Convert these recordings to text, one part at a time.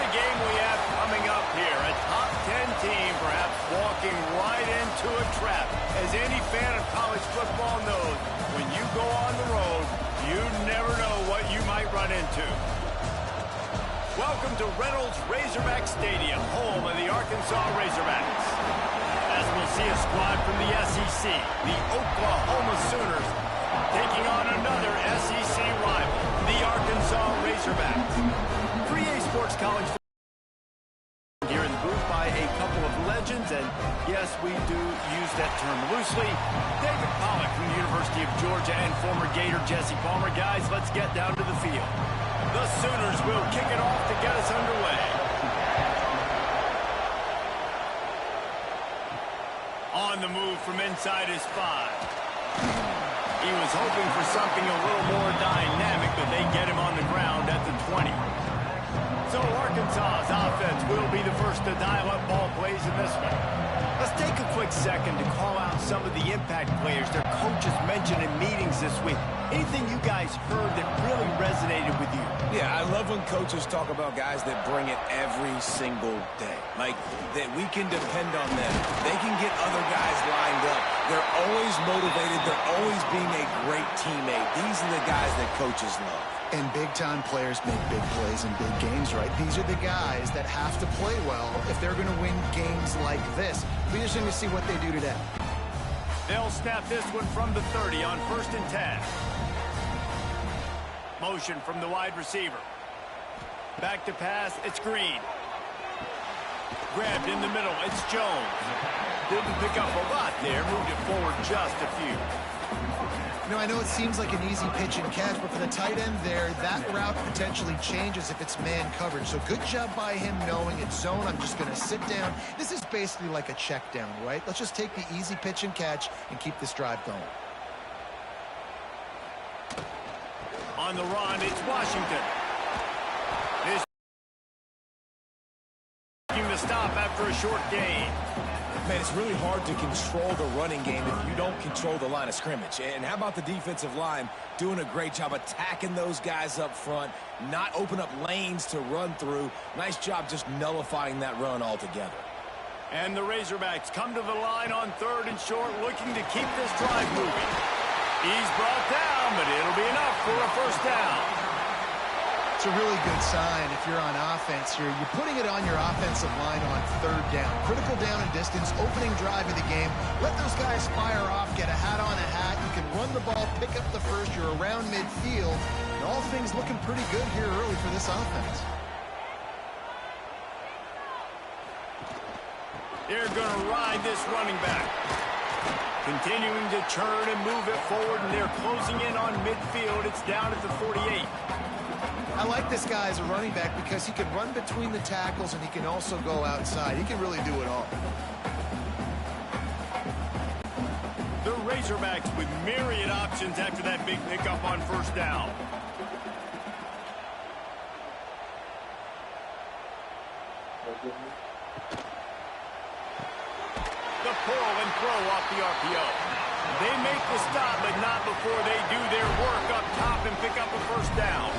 the game we have coming up here. A top 10 team perhaps walking right into a trap. As any fan of college football knows, when you go on the road, you never know what you might run into. Welcome to Reynolds Razorback Stadium, home of the Arkansas Razorbacks. As we'll see a squad from the SEC, the Oklahoma Sooners, taking on another SEC rival, the Arkansas Razorbacks. 3A Sports College here in the booth by a couple of legends, and yes, we do use that term loosely. David Pollack from the University of Georgia and former Gator Jesse Palmer. Guys, let's get down to the field. The Sooners will kick it off to get us underway. On the move from inside his 5. He was hoping for something a little more dynamic, but they get him on the ground at the 20. So Arkansas's offense will be the first to dial up ball plays in this one. Let's take a quick second to call out some of the impact players their coaches mentioned in meetings this week. Anything you guys heard that really resonated with you? Yeah, I love when coaches talk about guys that bring it every single day. Like, that we can depend on them. They can get other guys lined up. They're always motivated. They're always being a great teammate. These are the guys that coaches love. And big-time players make big plays in big games, right? These are the guys that have to play well if they're going to win games like this. Be interesting to see what they do today. They'll snap this one from the 30 on 1st and 10. Motion from the wide receiver. Back to pass, it's Green. Grabbed in the middle, it's Jones. Didn't pick up a lot there, moved it forward just a few. You know, I know it seems like an easy pitch and catch, but for the tight end there, that route potentially changes if it's man coverage. So good job by him knowing it's zone. I'm just going to sit down. This is basically like a check down, right? Let's just take the easy pitch and catch and keep this drive going. On the run, it's Washington. This making the stop after a short gain. Man, it's really hard to control the running game if you don't control the line of scrimmage. And how about the defensive line doing a great job attacking those guys up front, not open up lanes to run through. Nice job just nullifying that run altogether. And the Razorbacks come to the line on 3rd and short, looking to keep this drive moving. He's brought down, but it'll be enough for a first down. It's a really good sign if you're on offense here. You're putting it on your offensive line on 3rd down. Critical down and distance, opening drive of the game. Let those guys fire off, get a hat on a hat. You can run the ball, pick up the first. You're around midfield. And all things looking pretty good here early for this offense. They're going to ride this running back. Continuing to churn and move it forward, and they're closing in on midfield. It's down at the 48. I like this guy as a running back because he can run between the tackles and he can also go outside. He can really do it all. The Razorbacks with myriad options after that big pickup on 1st down. The pull and throw off the RPO. They make the stop, but not before they do their work up top and pick up a 1st down.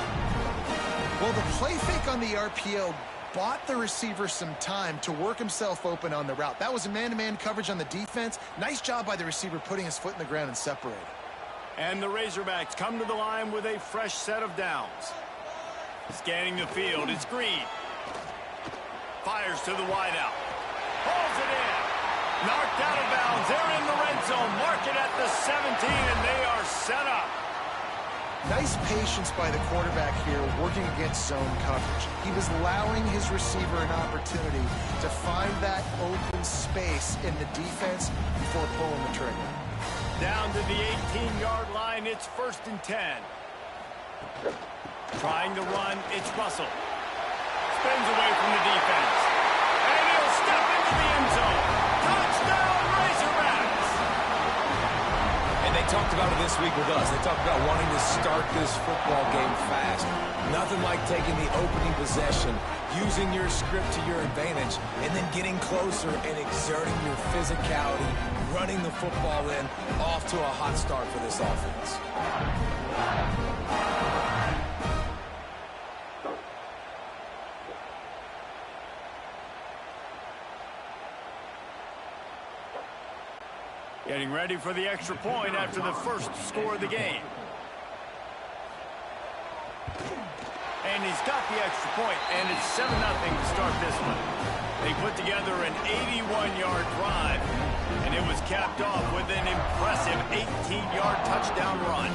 Well, the play fake on the RPO bought the receiver some time to work himself open on the route. That was a man-to-man coverage on the defense. Nice job by the receiver putting his foot in the ground and separating. And the Razorbacks come to the line with a fresh set of downs. Scanning the field, it's Green. Fires to the wideout. Pulls it in. Knocked out of bounds. They're in the red zone. Mark it at the 17, and they are set up. Nice patience by the quarterback here working against zone coverage. He was allowing his receiver an opportunity to find that open space in the defense before pulling the trigger. Down to the 18-yard line, it's 1st and 10. Trying to run, it's Russell. Spins away from the defense. And he'll step into the end zone. Touchdown, Razorbacks! And they talked about it this week with us. They talked about wanting to start this football game fast. Nothing like taking the opening possession, using your script to your advantage, and then getting closer and exerting your physicality, running the football in, off to a hot start for this offense. Getting ready for the extra point after the first score of the game. And he's got the extra point, and it's 7-0 to start this one. They put together an 81-yard drive, and it was capped off with an impressive 18-yard touchdown run.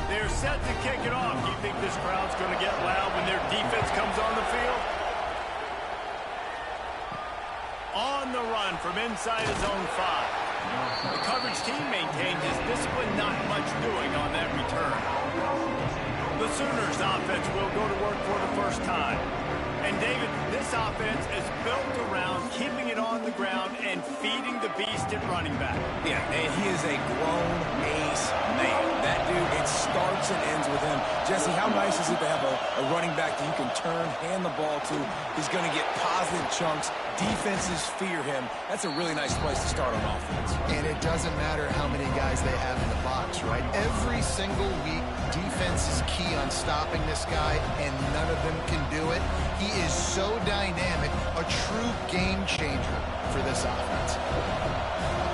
They're set to kick it off. Do you think this crowd's going to get loud when their defense comes on the field? On the run from inside his own 5. The coverage team maintained his discipline, not much doing on that return. The Sooners offense will go to work for the first time. And David, this offense is built around keeping it on the ground and feeding the beast at running back. Yeah, and he is a grown ace man. That dude, it starts and ends with him. Jesse, how nice is it to have a running back that you can turn, hand the ball to? He's going to get positive chunks. Defenses fear him. That's a really nice place to start on offense. And it doesn't matter how many guys they have in the box, right? Every single week, defense is key on stopping this guy, and none of them can do it. He is so dynamic, a true game changer for this offense.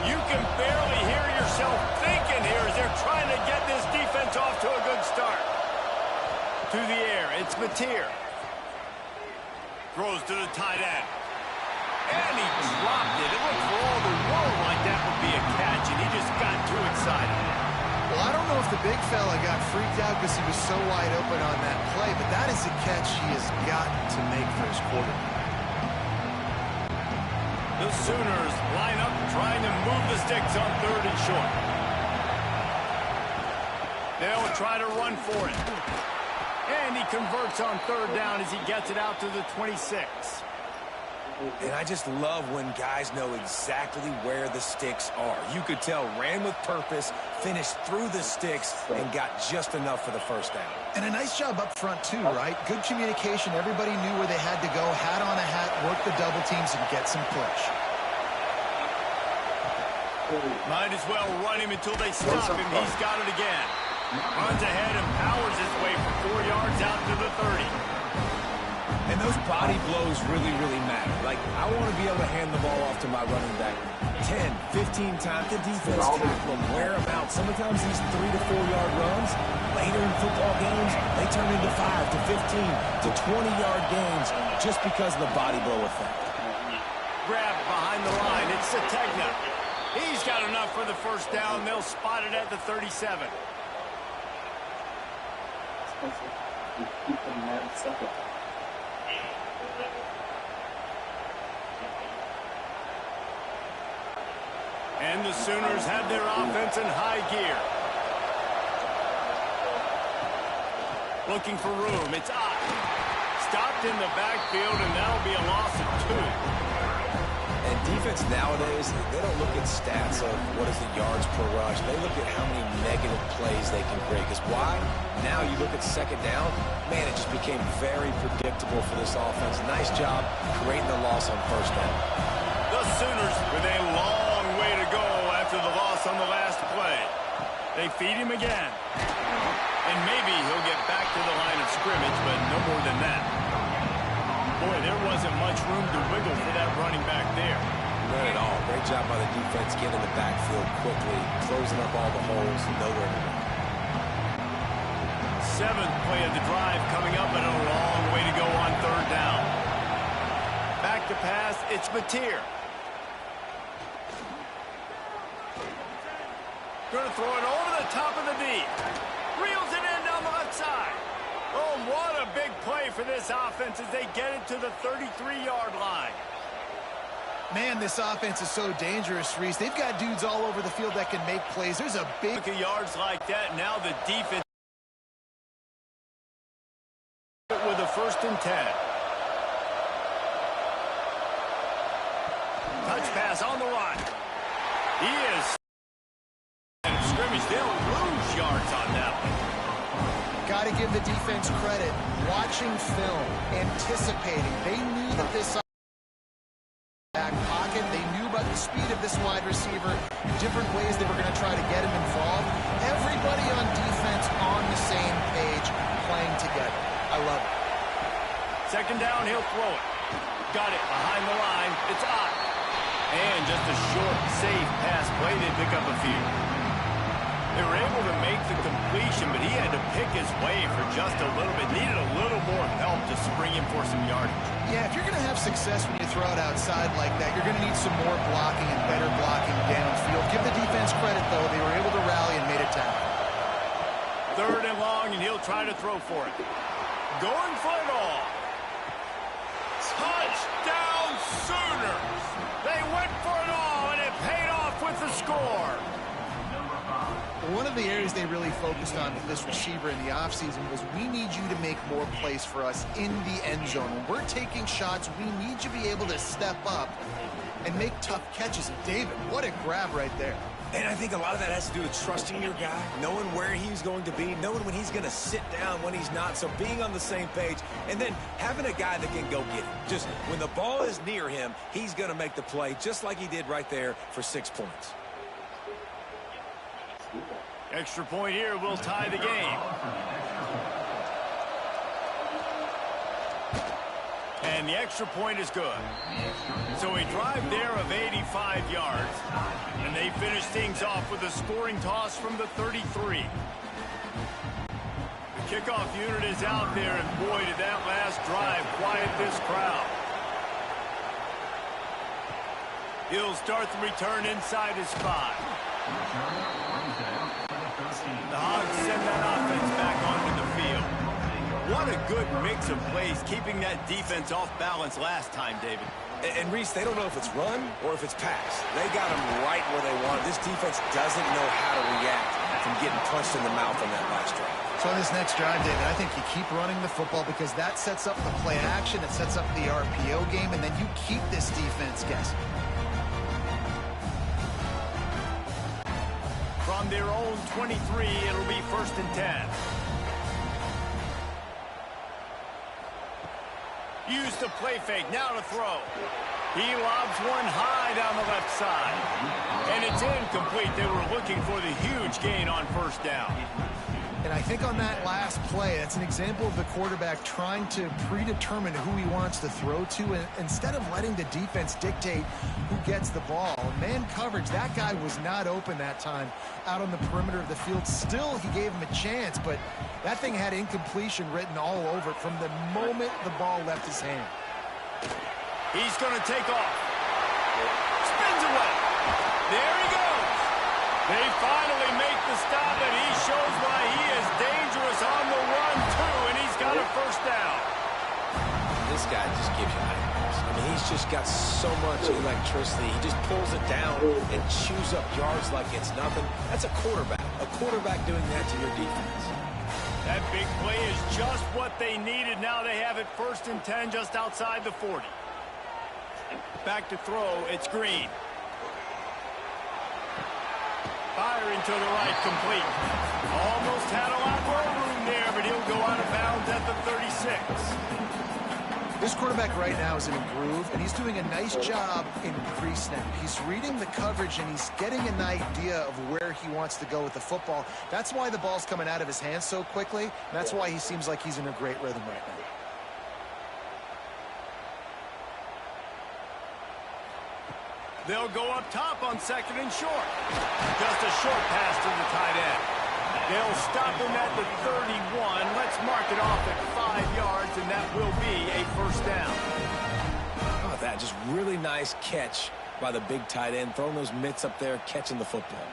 You can barely hear yourself thinking here as they're trying to get this defense off to a good start. To the air, it's Mateer. Throws to the tight end. And he dropped it. It looked for all the world like that would be a catch, and he just got too excited. Well, I don't know if the big fella got freaked out because he was so wide open on that play, but that is a catch he has got to make for his quarterback. The Sooners line up trying to move the sticks on 3rd and short. They'll try to run for it. And he converts on 3rd down as he gets it out to the 26. And I just love when guys know exactly where the sticks are. You could tell ran with purpose, finished through the sticks, and got just enough for the first down. And a nice job up front, too, right? Good communication. Everybody knew where they had to go. Hat on a hat, work the double teams, and get some push. Might as well run him until they stop him. He's got it again. Runs ahead and powers his way for 4 yards out to the 30. And those body blows really, really matter. Like, I want to be able to hand the ball off to my running back 10, 15 times. The defense tackle him, wear him out. Sometimes these 3 to 4 yard runs, later in football games, they turn into 5 to 15 to 20-yard games just because of the body blow effect. Grab behind the line. It's Sategna. He's got enough for the first down. They'll spot it at the 37. And the Sooners have their offense in high gear. Looking for room. It's Ott. Stopped in the backfield, and that'll be a loss of 2. And defense nowadays, they don't look at stats of what is the yards per rush. They look at how many negative plays they can create. Because why? Now you look at 2nd down, man, it just became very predictable for this offense. Nice job creating the loss on 1st down. The Sooners with a long way to go after the loss on the last play. They feed him again. And maybe he'll get back to the line of scrimmage, but no more than that. Boy, there wasn't much room to wiggle for that running back there. Not at all. Great job by the defense getting in the backfield quickly, closing up all the holes, nowhere to go. 7th play of the drive coming up, and a long way to go on 3rd down. Back to pass, it's Mateer. Going to throw it over the top of the D. Reels it in down the left side. Oh, what a big play for this offense as they get it to the 33-yard line. Man, this offense is so dangerous, Reese. They've got dudes all over the field that can make plays. There's a big... Look at yards like that. Now the defense with a 1st and 10. Touch pass on the run. He is... scrimmage. They'll lose yards on that one. Got to give the defense credit. Watching film, anticipating. They knew that this back pocket, they knew about the speed of this wide receiver, different ways they were going to try to get him involved. Everybody on defense on the same page, playing together. I love it. 2nd down, he'll throw it. Got it behind the line. It's Ott. And just a short, safe pass play, they pick up a few. They were able to make the completion, but he had to pick his way for just a little bit. Needed a little more help to spring him for some yardage. Yeah, if you're going to have success when you throw it outside like that, you're going to need some more blocking and better blocking downfield. Give the defense credit, though. They were able to rally and made a tackle. 3rd and long, and he'll try to throw for it. Going for it all. Touchdown Sooners! They went for it all, and it paid off with the score. One of the areas they really focused on with this receiver in the offseason was we need you to make more plays for us in the end zone. When we're taking shots, we need you to be able to step up and make tough catches. And David, what a grab right there. And I think a lot of that has to do with trusting your guy, knowing where he's going to be, knowing when he's going to sit down, when he's not, so being on the same page, and then having a guy that can go get it. Just when the ball is near him, he's going to make the play, just like he did right there for 6 points. Extra point here will tie the game. And the extra point is good. So a drive there of 85 yards. And they finish things off with a scoring toss from the 33. The kickoff unit is out there, and boy, did that last drive quiet this crowd. He'll start the return inside his 5. The Hogs send that offense back onto the field. What a good mix of plays, keeping that defense off balance last time, David. And Reese, they don't know if it's run or if it's pass. They got them right where they want. This defense doesn't know how to react from getting punched in the mouth on that last drive. So on this next drive, David, I think you keep running the football because that sets up the play action, it sets up the RPO game, and then you keep this defense guessing. From their own 23, it'll be 1st and 10. Use the play fake, now to throw. He lobs one high down the left side. And it's incomplete. They were looking for the huge gain on 1st down. And I think on that last play, that's an example of the quarterback trying to predetermine who he wants to throw to, and instead of letting the defense dictate who gets the ball. Man coverage, that guy was not open that time out on the perimeter of the field. Still, he gave him a chance, but that thing had incompletion written all over it from the moment the ball left his hand. He's going to take off. Spins away. There he goes. They finally make the stop, and he shows why he is dangerous on the run, too, and he's got a 1st down. This guy just gives you nightmares. I mean, he's just got so much electricity. He just pulls it down and chews up yards like it's nothing. That's a quarterback. A quarterback doing that to your defense. That big play is just what they needed. Now they have it 1st and 10 just outside the 40. Back to throw, it's Green. Firing to the right, complete. Almost had a lot more room there, but he'll go out of bounds at the 36. This quarterback right now is in a groove, and he's doing a nice job in pre-snap. He's reading the coverage, and he's getting an idea of where he wants to go with the football. That's why the ball's coming out of his hands so quickly, and that's why he seems like he's in a great rhythm right now. They'll go up top on 2nd and short. Just a short pass to the tight end. They'll stop him at the 31. Let's mark it off at 5 yards, and that will be a 1st down. How about that? Just really nice catch by the big tight end, throwing those mitts up there, catching the football.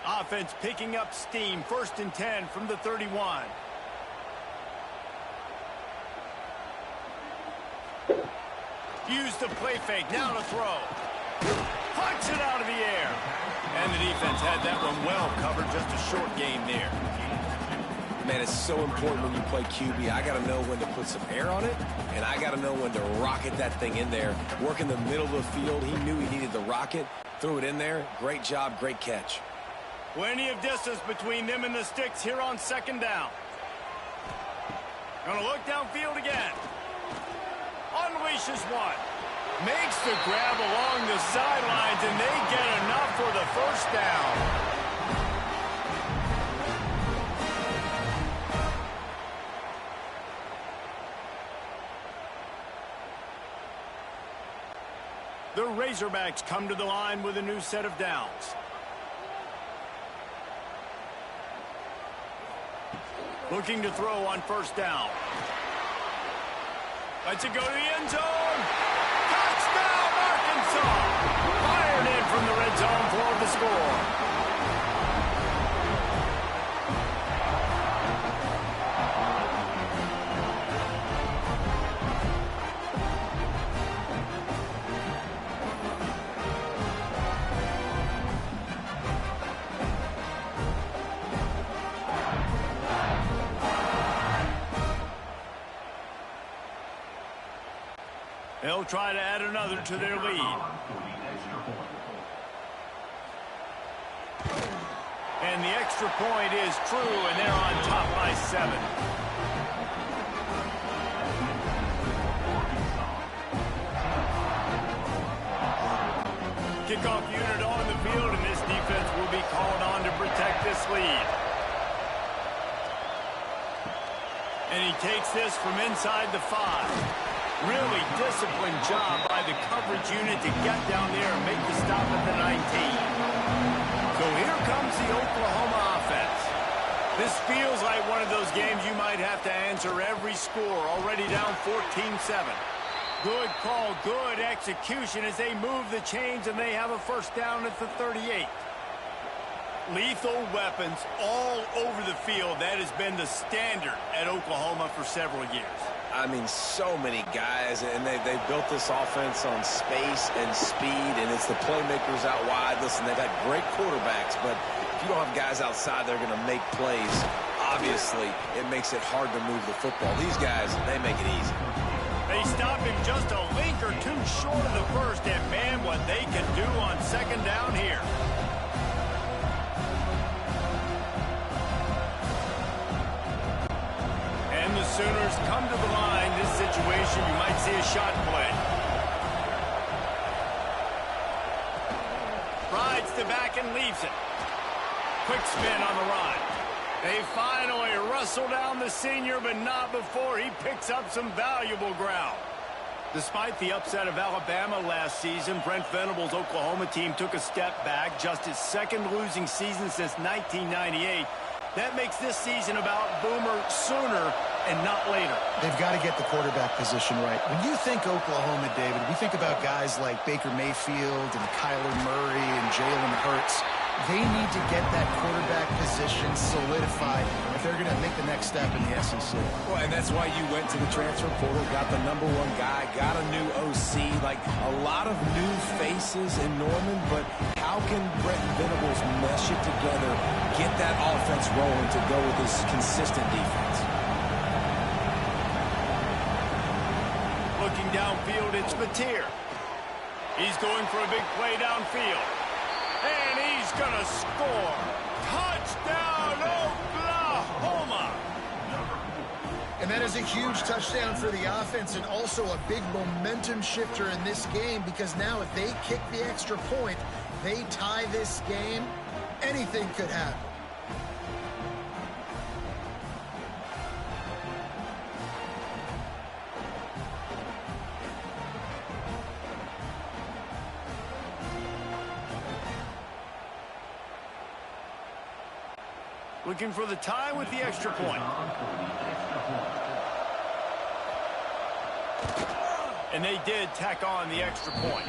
Offense picking up steam. 1st and 10 from the 31. Use the play fake, now to throw. Punch it out of the air. And the defense had that one well covered, just a short game there. Man, it's so important when you play QB. I got to know when to put some air on it, and I got to know when to rocket that thing in there. Work in the middle of the field. He knew he needed the rocket. Threw it in there. Great job, great catch. Plenty of distance between them and the sticks here on 2nd down. Gonna look downfield again. Unleashes one. Makes the grab along the sidelines, and they get enough for the 1st down. The Razorbacks come to the line with a new set of downs. Looking to throw on first down. Lets it go to the end zone. Touchdown, Arkansas! Fired in from the red zone for the score. They'll try to add another to their lead. And the extra point is true, and they're on top by 7. Kickoff unit on the field, and this defense will be called on to protect this lead. And he takes this from inside the 5. Really disciplined job by the coverage unit to get down there and make the stop at the 19. So here comes the Oklahoma offense. This feels like one of those games you might have to answer every score. Already down 14-7. Good call, good execution as they move the chains and they have a first down at the 38. Lethal weapons all over the field. That has been the standard at Oklahoma for several years. I mean, so many guys, and they built this offense on space and speed, and it's the playmakers out wide. Listen, they've got great quarterbacks, but if you don't have guys outside, they're going to make plays. Obviously, it makes it hard to move the football. These guys, they make it easy. They stop him just a link or two short of the first, and man, what they can do on second down here. The Sooners come to the line. This situation, you might see a shot play. Rides to back and leaves it. Quick spin on the run. They finally wrestle down the senior, but not before he picks up some valuable ground. Despite the upset of Alabama last season, Brent Venables' Oklahoma team took a step back, just his second losing season since 1998. That makes this season about Boomer sooner and not later. They've got to get the quarterback position right. When you think Oklahoma, David, we think about guys like Baker Mayfield and Kyler Murray and Jalen Hurts. They need to get that quarterback position solidified if they're going to make the next step in the SEC. Well, and that's why you went to the transfer portal, got the #1 guy, got a new OC, like a lot of new faces in Norman, but how can Brent Venables mesh it together, get that offense rolling to go with this consistent defense? Looking downfield, it's Batir. He's going for a big play downfield. And he's going to score. Touchdown, Oklahoma! And that is a huge touchdown for the offense and also a big momentum shifter in this game because now if they kick the extra point, they tie this game, anything could happen. Looking for the tie with the extra point. And they did tack on the extra point.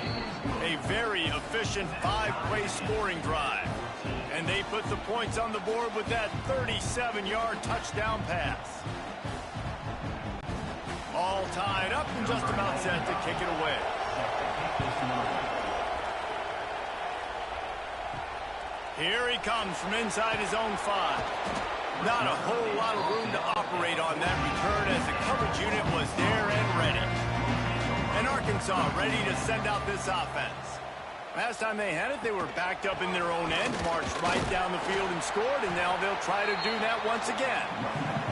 A very efficient 5-play scoring drive. And they put the points on the board with that 37-yard touchdown pass. All tied up and just about set to kick it away. Here he comes from inside his own 5. Not a whole lot of room to operate on that return as the coverage unit was there and ready. And Arkansas ready to send out this offense. Last time they had it, they were backed up in their own end, marched right down the field and scored, and now they'll try to do that once again.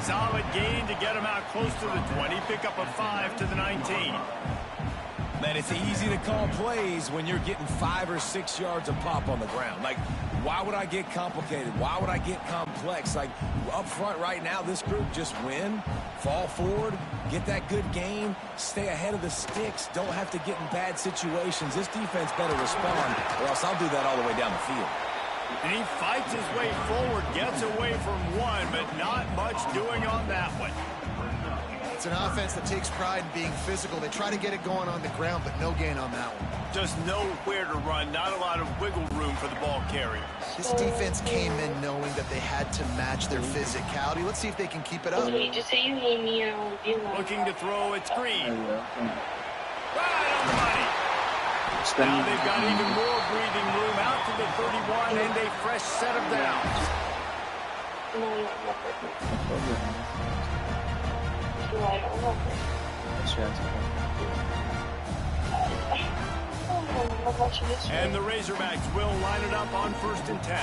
Solid gain to get them out close to the 20, pick up a 5 to the 19. Man, it's easy to call plays when you're getting 5 or 6 yards a pop on the ground. Like, why would I get complicated? Why would I get complex? Like, up front right now, this group just win, fall forward, get that good gain, stay ahead of the sticks, don't have to get in bad situations. This defense better respond, or else I'll do that all the way down the field. And he fights his way forward, gets away from one, but not much doing on that one. It's an offense that takes pride in being physical. They try to get it going on the ground, but no gain on that one. Just nowhere to run, not a lot of wiggle room for the ball carrier. This defense came in knowing that they had to match their physicality. Let's see if they can keep it up. Looking to throw, it's Green. Right on the money. Now they've got even more breathing room out to the 31 and a fresh set of downs. And the Razorbacks will line it up on 1st and 10.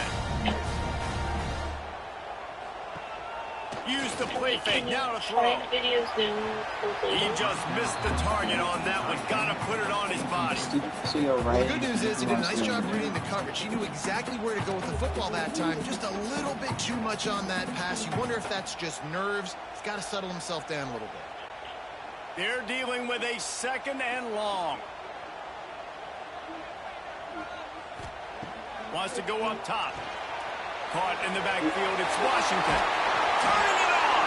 Use the play fake, now to throw. He just missed the target on that one. Got to put it on his body. Well, the good news is he did a nice job reading the coverage. He knew exactly where to go with the football that time. Just a little bit too much on that pass. You wonder if that's just nerves. He's got to settle himself down a little bit. They're dealing with a 2nd and long. Wants to go up top. Caught in the backfield. It's Washington. Turning it on.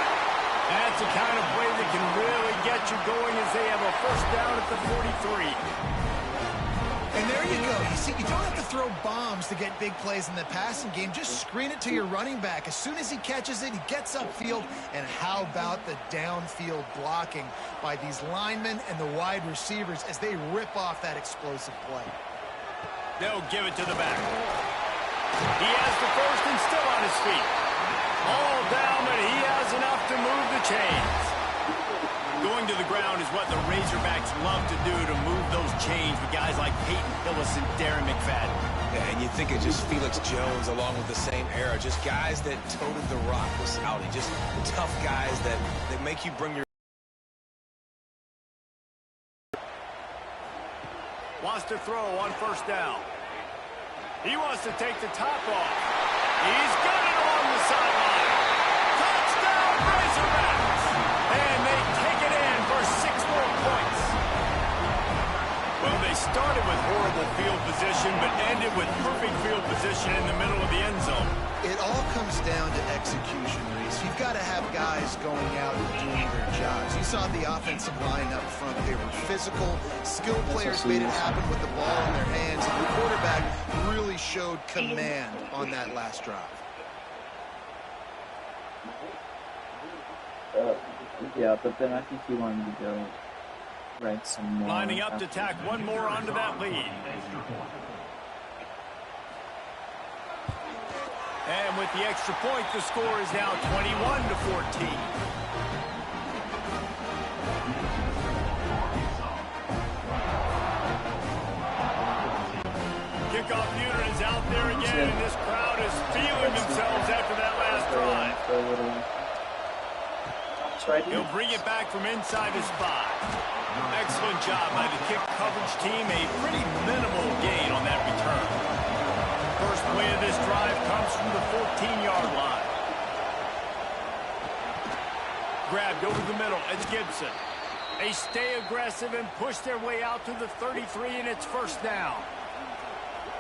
That's the kind of play that can really get you going as they have a 1st down at the 43. And there you go. You see, you don't have to throw bombs to get big plays in the passing game. Just screen it to your running back. As soon as he catches it, he gets upfield. And how about the downfield blocking by these linemen and the wide receivers as they rip off that explosive play? They'll give it to the back. He has the 1st and still on his feet. All down, but he has enough to move the chains. Going to the ground is what the Razorbacks love to do, to move those chains with guys like Peyton Hillis and Darren McFadden. Yeah, and you think of just Felix Jones along with the same era. Just guys that toted the rock with Saudi. Just tough guys that make you bring your... Wants to throw on 1st down. He wants to take the top off. He's got it on the sideline. Touchdown, Razorbacks! And they take it in for 6 more points. Well, they started with horrible field position, but ended with perfect field position in the middle of the end zone. It all comes down to execution, Reese. You've got to have guys going out and doing their jobs. You saw the offensive line up front. They were physical. Skilled players made it happen with the ball in their hands. And the quarterback really showed command on that last drive. Yeah, but then I think he wanted to go right some more. Lining up to tack one more onto that lead. And with the extra point, the score is now 21-14. Kickoff unit is out there again, and this crowd is feeling themselves after that last drive. He'll bring it back from inside his spot. Excellent job by the kick coverage team. A pretty minimal gain on that return. First play of this drive comes from the 14-yard line. Grabbed over the middle. It's Gibson. They stay aggressive and push their way out to the 33, and it's 1st down.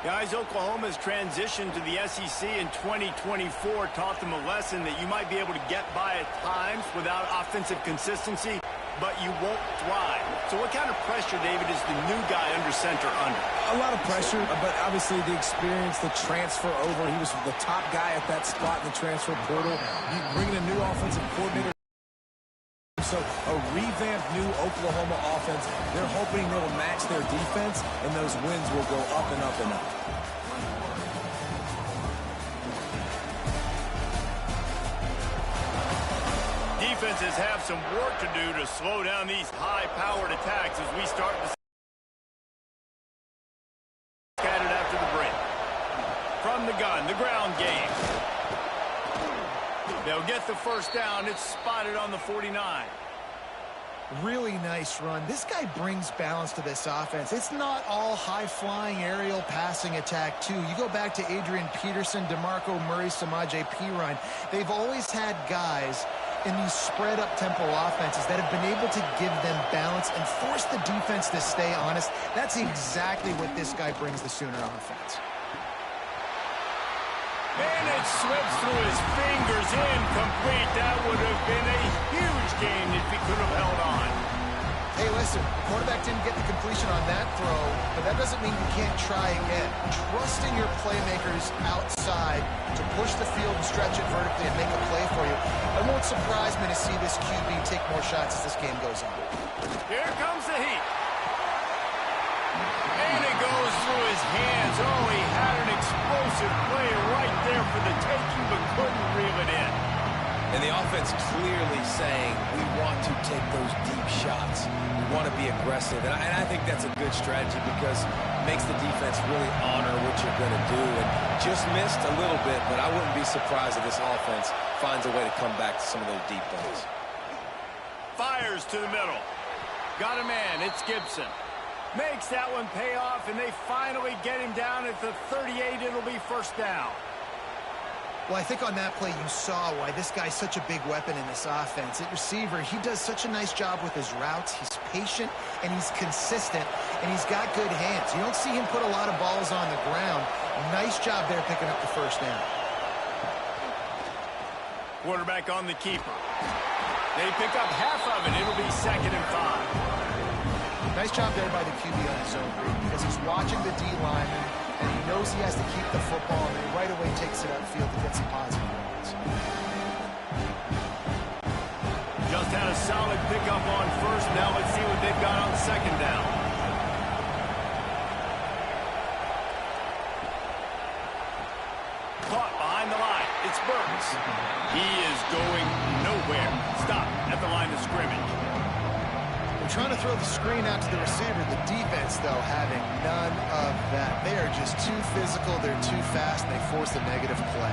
Guys, Oklahoma's transition to the SEC in 2024 taught them a lesson that you might be able to get by at times without offensive consistency, but you won't thrive. So what kind of pressure, David, is the new guy under center under? A lot of pressure, but obviously the experience, the transfer over. He was the top guy at that spot in the transfer portal. You bring in a new offensive coordinator. So a revamped new Oklahoma offense. They're hoping they'll match their defense, and those wins will go up and up and up. Defenses have some work to do to slow down these high-powered attacks as we start to scattered after the break. From the gun, the ground game. They'll get the 1st down. It's spotted on the 49. Really nice run. This guy brings balance to this offense. It's not all high-flying aerial passing attack, too. You go back to Adrian Peterson, DeMarco Murray, Samaje Perine. They've always had guys in these spread-up tempo offenses that have been able to give them balance and force the defense to stay honest. That's exactly what this guy brings the Sooner offense. And it slips through his fingers, incomplete. That would have been a huge gain if he could have held on. Hey, listen, the quarterback didn't get the completion on that throw, but that doesn't mean you can't try again. Trusting your playmakers outside to push the field and stretch it vertically and make a play for you. It won't surprise me to see this QB take more shots as this game goes on. Here comes the heat. And it goes through his hands. Oh, he had an explosive play right there for the taking, but couldn't reel it in. And the offense clearly saying, we want to take those deep shots. We want to be aggressive. And I think that's a good strategy because it makes the defense really honor what you're going to do. And just missed a little bit, but I wouldn't be surprised if this offense finds a way to come back to some of those deep plays. Fires to the middle. Got a man. It's Gibson. Makes that one pay off, and they finally get him down at the 38. It'll be first down. Well, I think on that play you saw why this guy's such a big weapon in this offense. At receiver, he does such a nice job with his routes. He's patient, and he's consistent, and he's got good hands. You don't see him put a lot of balls on the ground. Nice job there picking up the first down. Quarterback on the keeper. They pick up half of it. It'll be 2nd and 5. Nice job there by the QB on his own read because he's watching the D lineman and he knows he has to keep the football and he right away takes it upfield to get some positive yards. Just had a solid pickup on first. Now let's see what they've got on 2nd down. Caught behind the line. It's Burns. He is going nowhere. Stop at the line of scrimmage. Trying to throw the screen out to the receiver. The defense, though, having none of that. They are just too physical. They're too fast. And they force the negative play.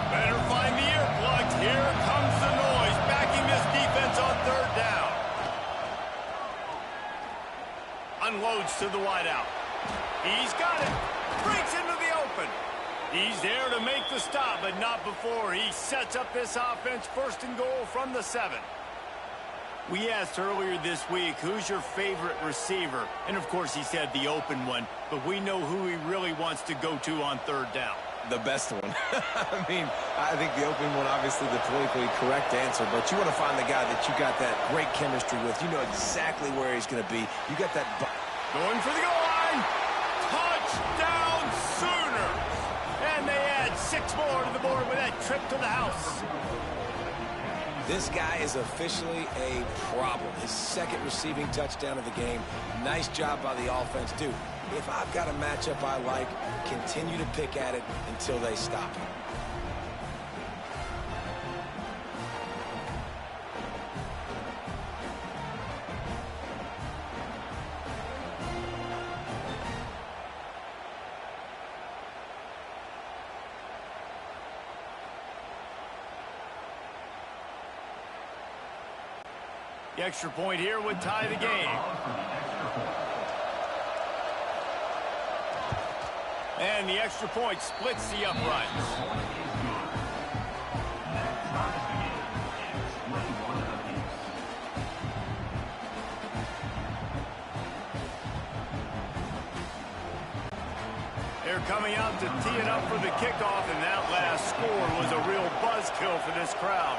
Better find the earplugs. Here comes the noise. Backing this defense on 3rd down. Unloads to the wideout. He's got it. Breaks into the open. He's there to make the stop, but not before he sets up this offense. 1st and goal from the 7. We asked earlier this week, who's your favorite receiver? And, of course, he said the open one, but we know who he really wants to go to on 3rd down. The best one. I mean, I think the open one, obviously the politically correct answer, but you want to find the guy that you got that great chemistry with. You know exactly where he's going to be. You got that... Going for the goal line. Touchdown Sooners. And they add 6 more to the board with that trip to the house. This guy is officially a problem. His 2nd receiving touchdown of the game. Nice job by the offense. Dude, if I've got a matchup I like, continue to pick at it until they stop him. The extra point here would tie the game. And the extra point splits the uprights. They're coming out to tee it up for the kickoff, and that last score was a real buzzkill for this crowd.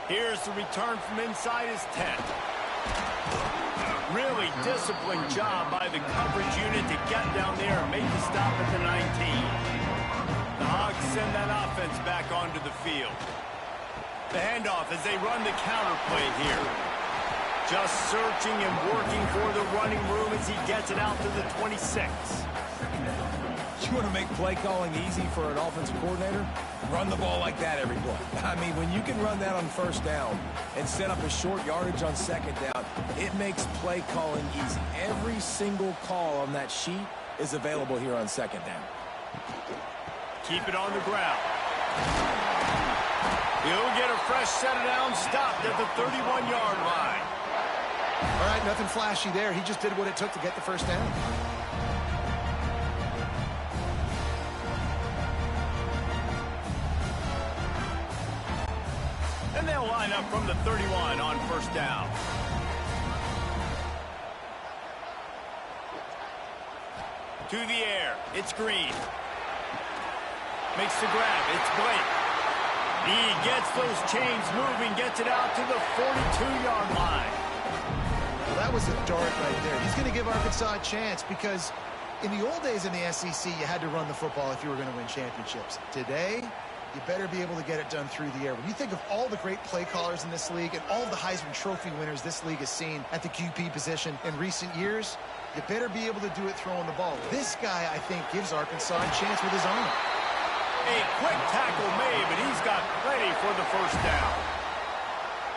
Here's the return from inside his tent. Really disciplined job by the coverage unit to get down there and make the stop at the 19. The Hogs send that offense back onto the field. The handoff as they run the counter play here. Just searching and working for the running room as he gets it out to the 26. You want to make play calling easy for an offensive coordinator? Run the ball like that every play. I mean, when you can run that on 1st down and set up a short yardage on 2nd down, it makes play calling easy. Every single call on that sheet is available here on 2nd down. Keep it on the ground. He'll get a fresh set of downs stopped at the 31-yard line. All right, nothing flashy there. He just did what it took to get the first down. And they'll line up from the 31 on first down. To the air, it's Green. Makes the grab, it's Blake. He gets those chains moving, gets it out to the 42-yard line. Well, that was a dart right there. He's going to give Arkansas a chance because in the old days in the SEC, you had to run the football if you were going to win championships. Today, you better be able to get it done through the air. When you think of all the great play callers in this league and all of the Heisman Trophy winners this league has seen at the QB position in recent years, you better be able to do it throwing the ball. This guy, I think, gives Arkansas a chance with his arm. A quick tackle made, but he's got plenty for the first down.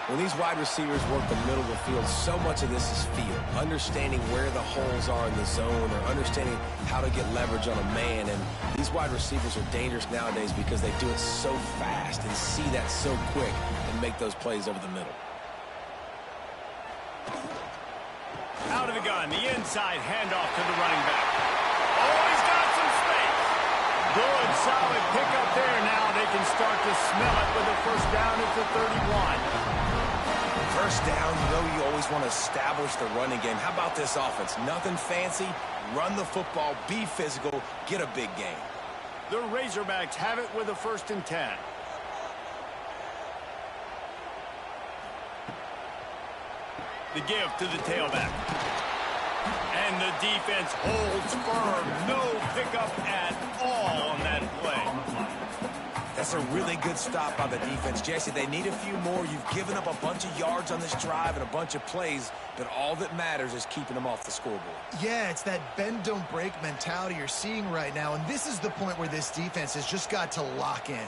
When these wide receivers work the middle of the field, so much of this is feel. Understanding where the holes are in the zone or understanding how to get leverage on a man. And these wide receivers are dangerous nowadays because they do it so fast and see that so quick and make those plays over the middle. Out of the gun, the inside handoff to the running back. Oh, he's got some space. Good, solid pickup there. Now they can start to smell it with a first down at the 31. First down, you know you always want to establish the running game. How about this offense? Nothing fancy. Run the football, be physical, get a big gain. The Razorbacks have it with a 1st and 10. The give to the tailback. And the defense holds firm. No pickup at all on that play. That's a really good stop by the defense. Jesse, they need a few more. You've given up a bunch of yards on this drive and a bunch of plays, but all that matters is keeping them off the scoreboard. Yeah, it's that bend, don't break mentality you're seeing right now, and this is the point where this defense has just got to lock in.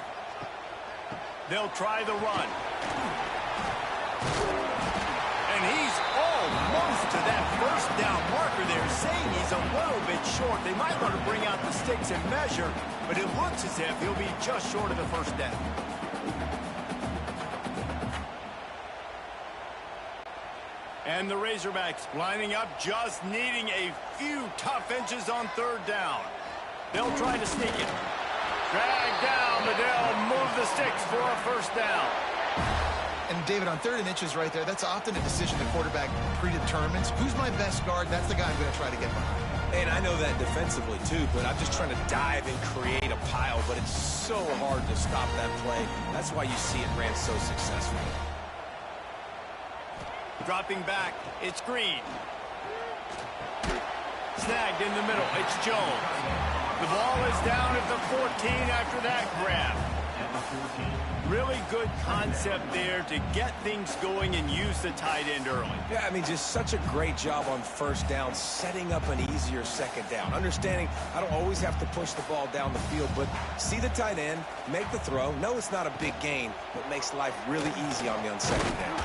They'll try the run. And he's almost to that first down marker there, saying he's a little bit short. They might want to bring out the sticks and measure, but it looks as if he'll be just short of the first down. And the Razorbacks lining up, just needing a few tough inches on 3rd down. They'll try to sneak it. Drag down, but they'll move the sticks for a first down. And, David, on 3rd and inches right there, that's often a decision the quarterback predetermines. Who's my best guard? That's the guy I'm going to try to get behind. And I know that defensively, too, but I'm just trying to dive and create a pile, but it's so hard to stop that play. That's why you see it ran so successfully. Dropping back, it's Green. Snagged in the middle, it's Jones. The ball is down at the 14 after that grab. Really good concept there to get things going and use the tight end early. Yeah, I mean, just such a great job on first down, setting up an easier 2nd down. Understanding I don't always have to push the ball down the field, but see the tight end, make the throw. No, it's not a big gain, but makes life really easy on me on 2nd down.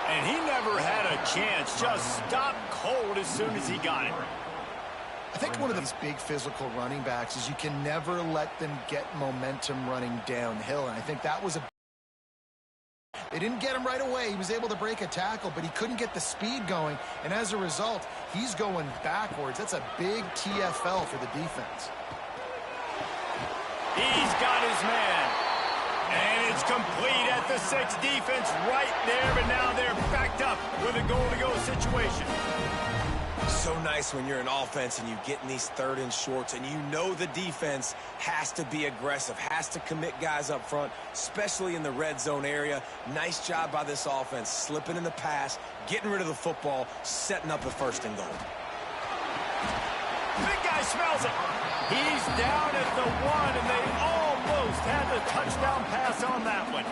And he never had a chance, just stopped cold as soon as he got it. I think one of these big physical running backs is you can never let them get momentum running downhill, and I think that was a... They didn't get him right away. He was able to break a tackle, but he couldn't get the speed going, and as a result, he's going backwards. That's a big TFL for the defense. He's got his man. And it's complete at the 6. Defense right there, but now they're backed up with a goal-to-go situation. So nice when you're an offense and you get in these 3rd and shorts and you know the defense has to be aggressive, has to commit guys up front, especially in the red zone area. Nice job by this offense, slipping in the pass, getting rid of the football, setting up the 1st and goal. Big guy smells it. He's down at the 1, and they almost had the touchdown pass on that one.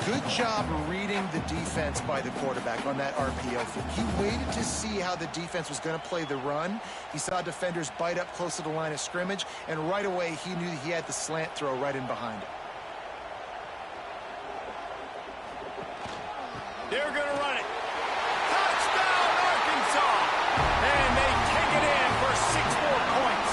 Good job reading the defense by the quarterback on that RPO feed. He waited to see how the defense was going to play the run. He saw defenders bite up close to the line of scrimmage, and right away he knew he had the slant throw right in behind it. They're going to run it. Touchdown, Arkansas! And they take it in for 6 more points.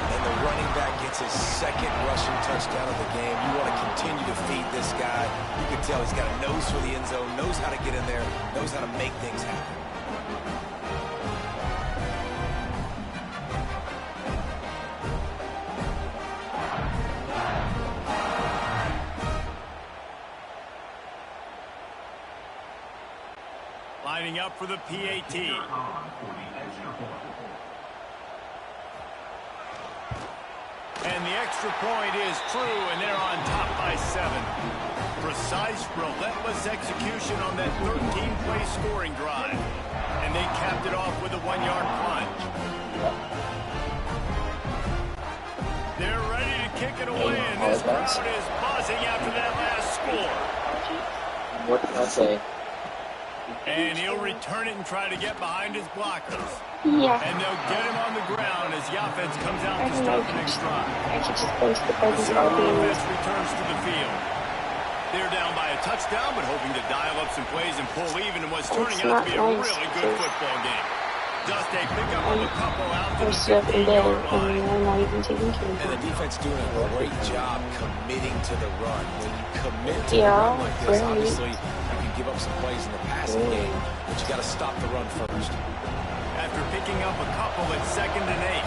And the running back gets That's his second rushing touchdown of the game. You want to continue to feed this guy. You can tell he's got a nose for the end zone, knows how to get in there, knows how to make things happen. Lining up for the PAT. And the extra point is true, and they're on top by 7. Precise, relentless execution on that 13-play scoring drive. And they capped it off with a 1-yard plunge. They're ready to kick it away, and this crowd is buzzing after that last score. What did I say? And he'll return it and try to get behind his blockers. Yeah. And they'll get him on the ground as the offense comes out to start the next drive. I should just go to the The presence Seattle of the offense returns to the field. They're down by a touchdown, but hoping to dial up some plays and pull even in what's turning out to be a really good football game. Just a pickup of a couple out to the 15-yard line. I'm not even taking care of And the it. defense doing a great job committing to the run. When you commit to the Yeah, run like this, right. obviously you can give up some plays in the passing game, but you got to stop the run first. After picking up a couple at 2nd and 8.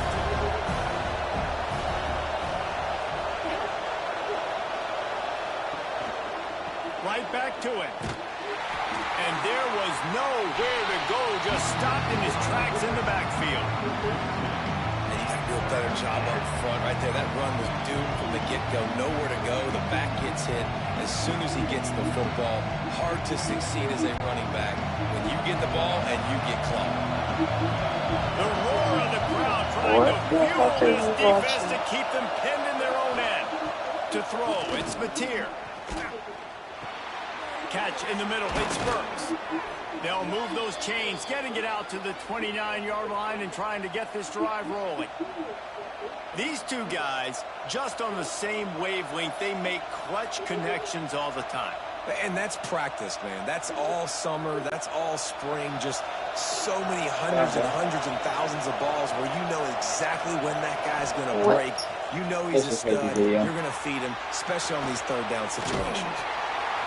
Right back to it. And there was nowhere to go, just stopped in his tracks in the backfield. And you got to do a better job up front right there. That run was doomed from the get-go. Nowhere to go. The back gets hit as soon as he gets the football. Hard to succeed as a running back when you get the ball and you get clogged. The roar of the crowd trying to fuel this defense to keep them pinned in their own end. To throw, it's Mateer. Catch in the middle, it's Burks. They'll move those chains, getting it out to the 29-yard line and trying to get this drive rolling. These two guys, just on the same wavelength, they make clutch connections all the time. And that's practice, man. That's all summer. That's all spring. Just so many hundreds and thousands of balls where you know exactly when that guy's going to break. You know he's a stud. You're going to feed him, especially on these third down situations.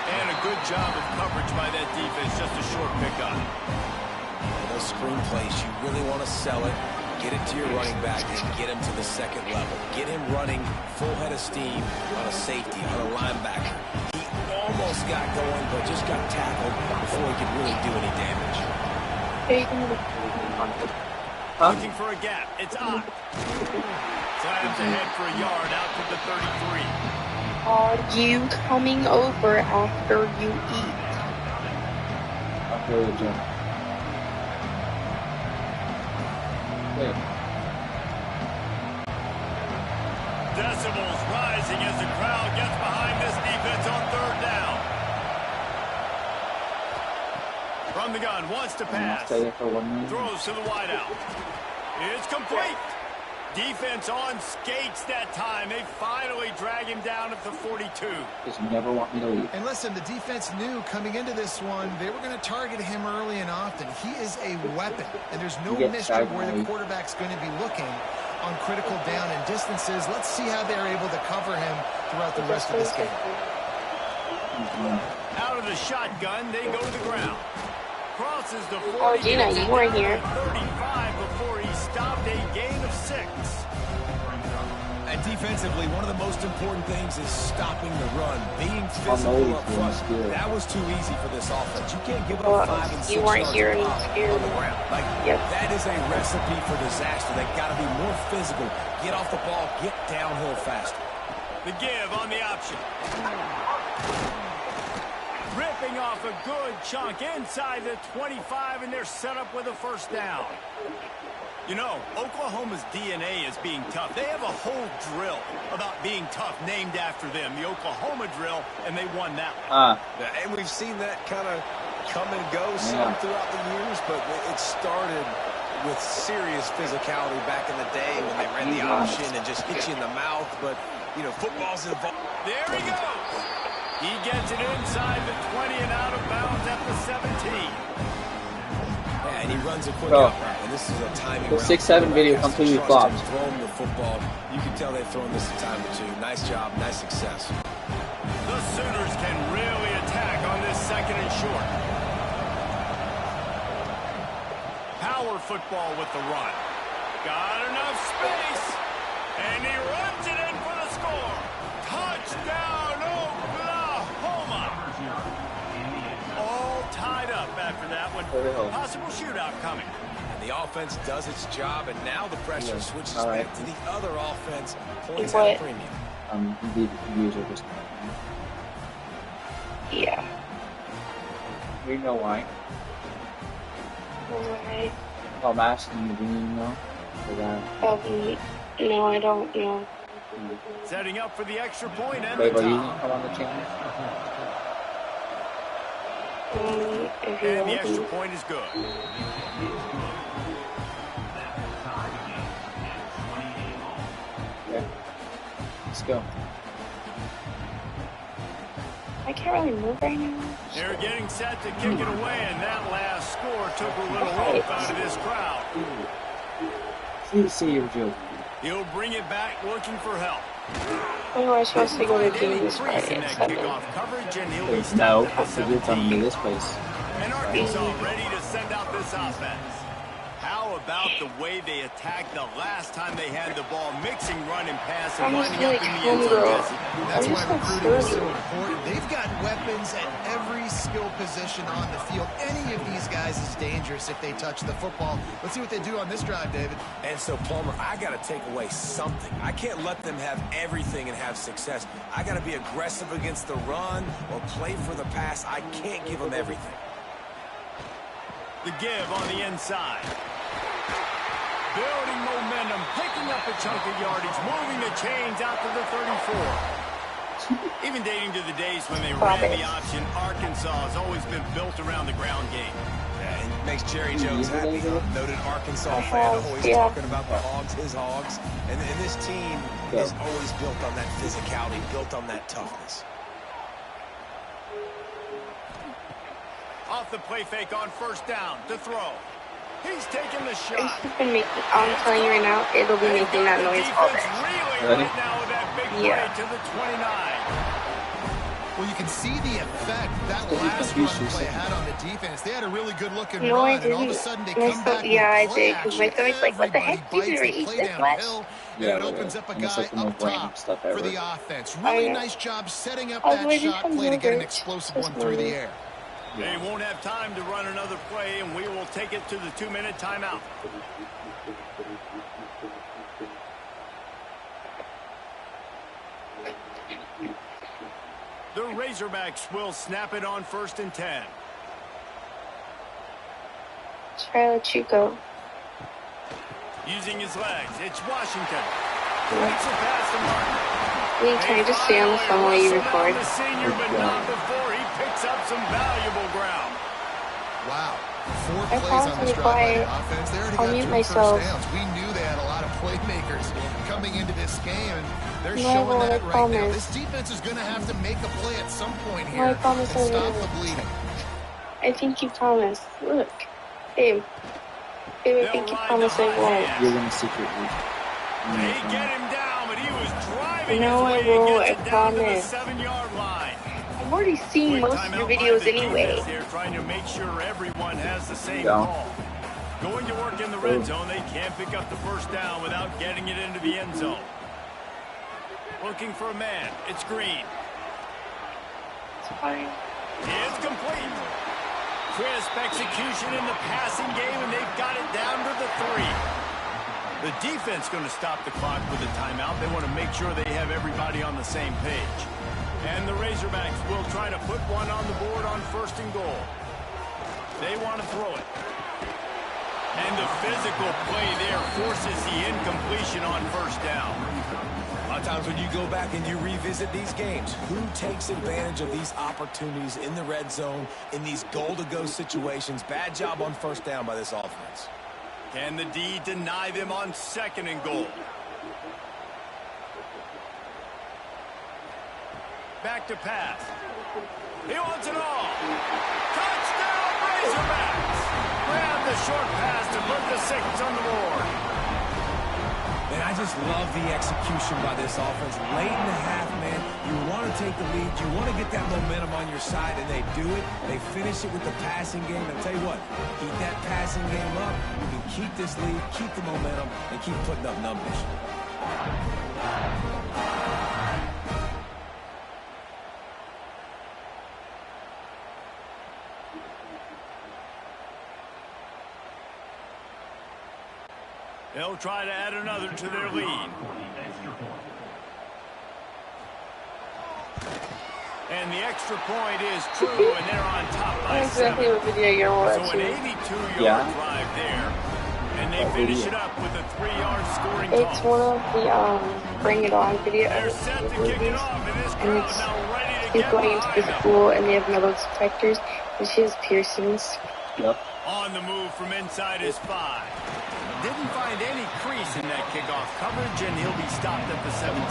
And a good job of coverage by that defense, just a short pickup. In those screen plays, you really want to sell it, get it to your running back, and get him to the second level. Get him running full head of steam on a safety, on a linebacker. He almost got going, but just got tackled before he could really do any damage. Looking for a gap. It's Ott. Slams ahead for a yard out to the 33. Are you coming over after you eat? I'll throw the jump. Wait. Decibels rising as the crowd gets behind this defense on 3rd down. From the gun, wants to pass. Stay there for 1 minute. Throws to the wideout. It's complete. Defense on skates that time. They finally drag him down at the 42. Just never want me to leave. And listen, the defense knew coming into this one, they were going to target him early and often. He is a weapon, and there's no mystery where the quarterback's going to be looking on critical down and distances. Let's see how they're able to cover him throughout the rest of this game. Out of the shotgun, they go to the ground. Crosses the 40. Oh, Gina, you weren't here. 35 before he stopped a gain of 6. And defensively, one of the most important things is stopping the run, being physical up front. That was too easy for this offense. You can't give up 5 and 6 you weren't yards here on and the ground. Like, that is a recipe for disaster. They've got to be more physical. Get off the ball, get downhill faster. The give on the option. Ripping off a good chunk inside the 25, and they're set up with a 1st down. You know, Oklahoma's DNA is being tough. They have a whole drill about being tough named after them, the Oklahoma drill, and they won that one. And we've seen that kind of come and go some throughout the years, but it started with serious physicality back in the day when they ran the option and just hit you in the mouth. But, you know, football's involved. There he goes. He gets it inside the 20 and out of bounds at the 17. And And he runs a quick Bro, out route, and this is a timing the route. 6-7 video completely flopped. Throw him the football. You can tell they've thrown this a time or two. Nice job, nice success. The Sooners can really attack on this 2nd and short. Power football with the run. Got enough space. And he runs it in for the score. Touchdown, Oklahoma. All tied up after that one. Possible shootout coming. And the offense does its job, and now the pressure switches back to the other offense. Points What? at a premium. The views are just. Yeah. You know why? Alright. Well, I'm asking you, do you know? No, I don't know. Setting up for the extra point and Wait, the will you top. come on the channel? If you And the want extra me. point is good. Yeah. Let's go. I can't really move right now. They're getting set to kick it away, and that last score took a little rope out of this crowd. Please say you're joking. He'll bring it back looking for help. When am I supposed to go to Find an do this increase Friday in at that 7? kickoff coverage, and he'll be No, stopped at because the you're telling me 17. this place. And Arkansas ready to send out this offense. How about the way they attacked the last time they had the ball, mixing run and pass and I'm just lining really up in the end zone, homegirl. Jesse? That's I'm why just so recruiting is so sturdy. important. They've got weapons at every skill position on the field. Any of these guys is dangerous if they touch the football. Let's see what they do on this drive, David. And so, Plummer, I got to take away something. I can't let them have everything and have success. I got to be aggressive against the run or play for the pass. I can't give them everything. The give on the inside. Building momentum, picking up a chunk of yardage, moving the chains out to the 34. Even dating to the days when they ran the option, Arkansas has always been built around the ground game. Yeah, it makes Jerry Jones happy. Noted Arkansas fan, always Yeah. talking about the Hogs, his Hogs. And this team is always built on that physicality, built on that toughness. Off the play fake on 1st down to throw. He's taking the shot. It's just been making, I'm telling you right now, it'll be making that noise all day. Reeling right now with that big play Yeah. to the 29. Well, you can see the effect that last run play had on the defense. They had a really good-looking No, I run, and all of a didn't. sudden they My come son- back yeah, I with play did, 'cause my action. son's like, what the heck? Everybody You bites didn't the eat play this much? downhill, Yeah, and it opens up a and it's guy like the up most top random stuff for ever. the offense. Really I know. nice job setting up I was that waiting shot for play to get an yogurt explosive this one through the morning. air. They won't have time to run another play, and we will take it to the 2-minute timeout. The Razorbacks will snap it on 1st and 10. Try to let you go. Using his legs, it's Washington. Breaks it past the mark. Wait, can I just stay on the phone while you record? The senior, but not before he picks up some valuable ground. Wow. 4 I plays promise on to this be drive by quiet. the offense. They already I'll got mute 2 myself. first downs. We knew they had a lot of playmakers coming into this game, and they're No, showing I that right now. promise. This defense is going to have to make a play at some point No, I here promise and I stop will. the bleeding. I think you promised. Look. Babe. Babe, I think you promised I won't. You're gonna secretly. They get him down, but he was driving No, his I way and won't. gets I it down to the promise. 7-yard line. I've already seen Quick most of your timeout by videos the anyway. defense here, trying to make sure everyone has the same Go. call. Going to work in the red zone, they can't pick up the 1st down without getting it into the end zone. Looking for a man. It's Green. It's fine. It's complete. Crisp execution in the passing game, and they've got it down to the 3. The defense going to stop the clock with a timeout. They want to make sure they have everybody on the same page. And the Razorbacks will try to put one on the board on 1st and goal. They want to throw it. And the physical play there forces the incompletion on 1st down. A lot of times when you go back and you revisit these games, who takes advantage of these opportunities in the red zone, in these goal-to-go situations? Bad job on 1st down by this offense. Can the D deny them on 2nd and goal? Back to pass. He wants it all. Touchdown, Razorbacks grab the short pass to put the 6 on the board. Man, I just love the execution by this offense. Late in the half, man, you want to take the lead. You want to get that momentum on your side, and they do it. They finish it with the passing game. And I'll tell you what, keep that passing game up. You can keep this lead, keep the momentum, and keep putting up numbers. They'll try to add another to their lead. And the extra point is true, and they're on top by 7. Exactly what video you're So watching. an 82-yard drive there. And they finish it up with a 3-yard scoring It's toss. one of the Bring It On They're videos. set to kick it off, and this And crowd it's now ready to he's get going into behind the them. school and they have metal detectors and she has piercings. Yep. On the move from inside his 5. Didn't find any crease in that kickoff coverage, and he'll be stopped at the 17.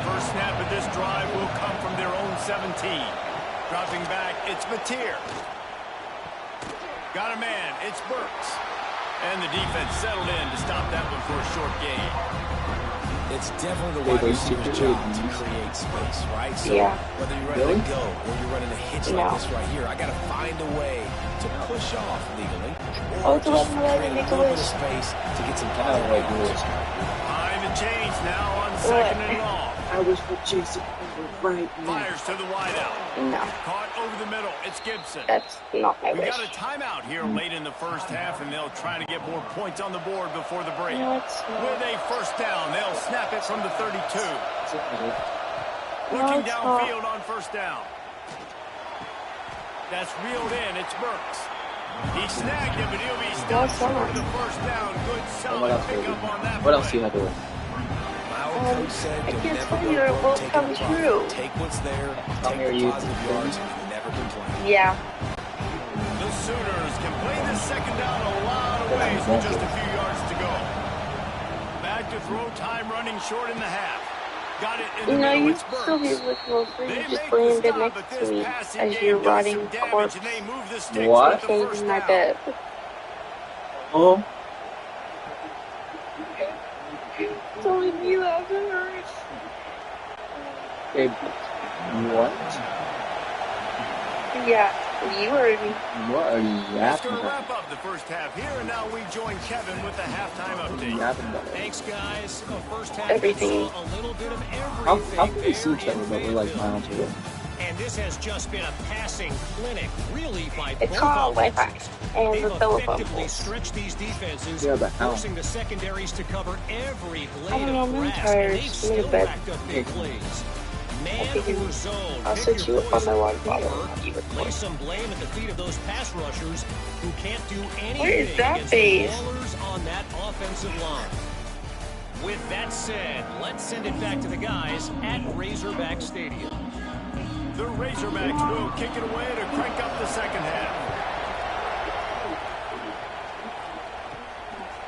First snap of this drive will come from their own 17. Dropping back, it's Mateer. Got a man, it's Burks. And the defense settled in to stop that one for a short gain. It's definitely the wide receiver's job to create space, right? So Yeah. whether you're running a go or you're running a hitch No. like this right here, I got to find a way to push off legally Oh, or it's just 11, create a make a little bit of wish. space to get some I don't like positive rules. Behind the chains now on 2nd and long. I was for Jason right now. Fires to the wideout. No, Caught over the middle, it's Gibson. that's not my We wish. got a timeout here late in the first half, and they'll try to get more points on the board before the break. No, it's not. With a first down, they'll snap it from the 32. No, Looking it's downfield not. on first down. That's reeled in, it's Burks. He snagged him, but he'll be stopped What's short that? of the first down. Good What solid else do you pickup on that What else do play. you have to do? My old coach said I you'll can't never tell go you, it broke won't taking come a profit. true. Take what's there, Tell take me, are the you- positive yards, and never complain. Yeah. The Sooners can play this second down a lot of ways with just a few yards to go. Back to throw time, running short in the half. Got it in the No, middle, you it's still Burks. be looking for They you just make the laying dead stop, but next this to me passing as game your does rotting some damage, corpse and they move the sticks What? with the stays first in my down. bed. Oh, Telling you that hurts. babe. What? Yeah, you heard me. What are you That's yapping going to about? wrap up the first half here, and now we join Kevin with the halftime What are you update. yapping about? Thanks, guys. First half, Everything. we saw a little bit of How everything can we see there each other, in but we're like Fayetteville. miles away? And this has just been a passing clinic, really, by It's both called Wi-Fi offenses. and They've the telephone effectively poles. stretched these defenses, Yeah, but how? forcing the secondaries to cover every blade I don't know, of I'm grass, tired. and they've I'm still in bed. racked up big plays. Man figure or zone, I'll pick set your you up on my poison. water bottle. However, lay some blame at the feet of those pass rushers who can't do anything What is that against face? the ballers on that offensive line. With that said, let's send it back to the guys at Razorback Stadium. The Razorbacks will kick it away to crank up the second half.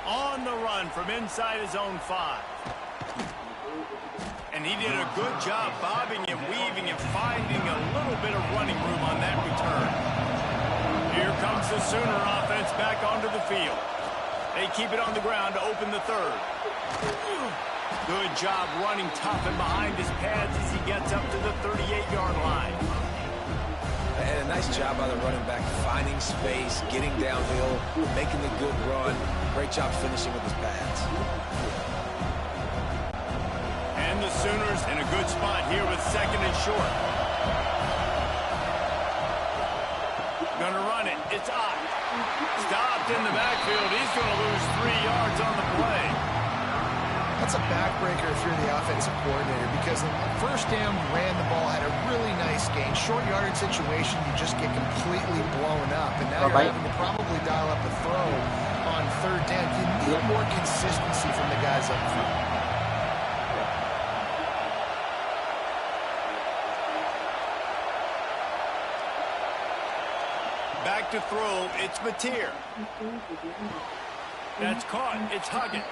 On the run from inside his own 5. And he did a good job bobbing and weaving and finding a little bit of running room on that return. Here comes the Sooner offense back onto the field. They keep it on the ground to open the third. Good job running tough and behind his pads as he gets up to the 38-yard line. And a nice job by the running back, finding space, getting downhill, making the good run. Great job finishing with his pads. And the Sooners in a good spot here with second and short. Gonna run it. It's Ott. Stopped in the backfield. He's gonna lose 3 yards on the play. That's a backbreaker if you're the offensive coordinator, because the first down you ran the ball, had a really nice gain. Short yardage situation, you just get completely blown up. And now you're having to probably dial up a throw on third down. You need more consistency from the guys up front. Back to throw. It's Mateer. That's caught. It's Huggins.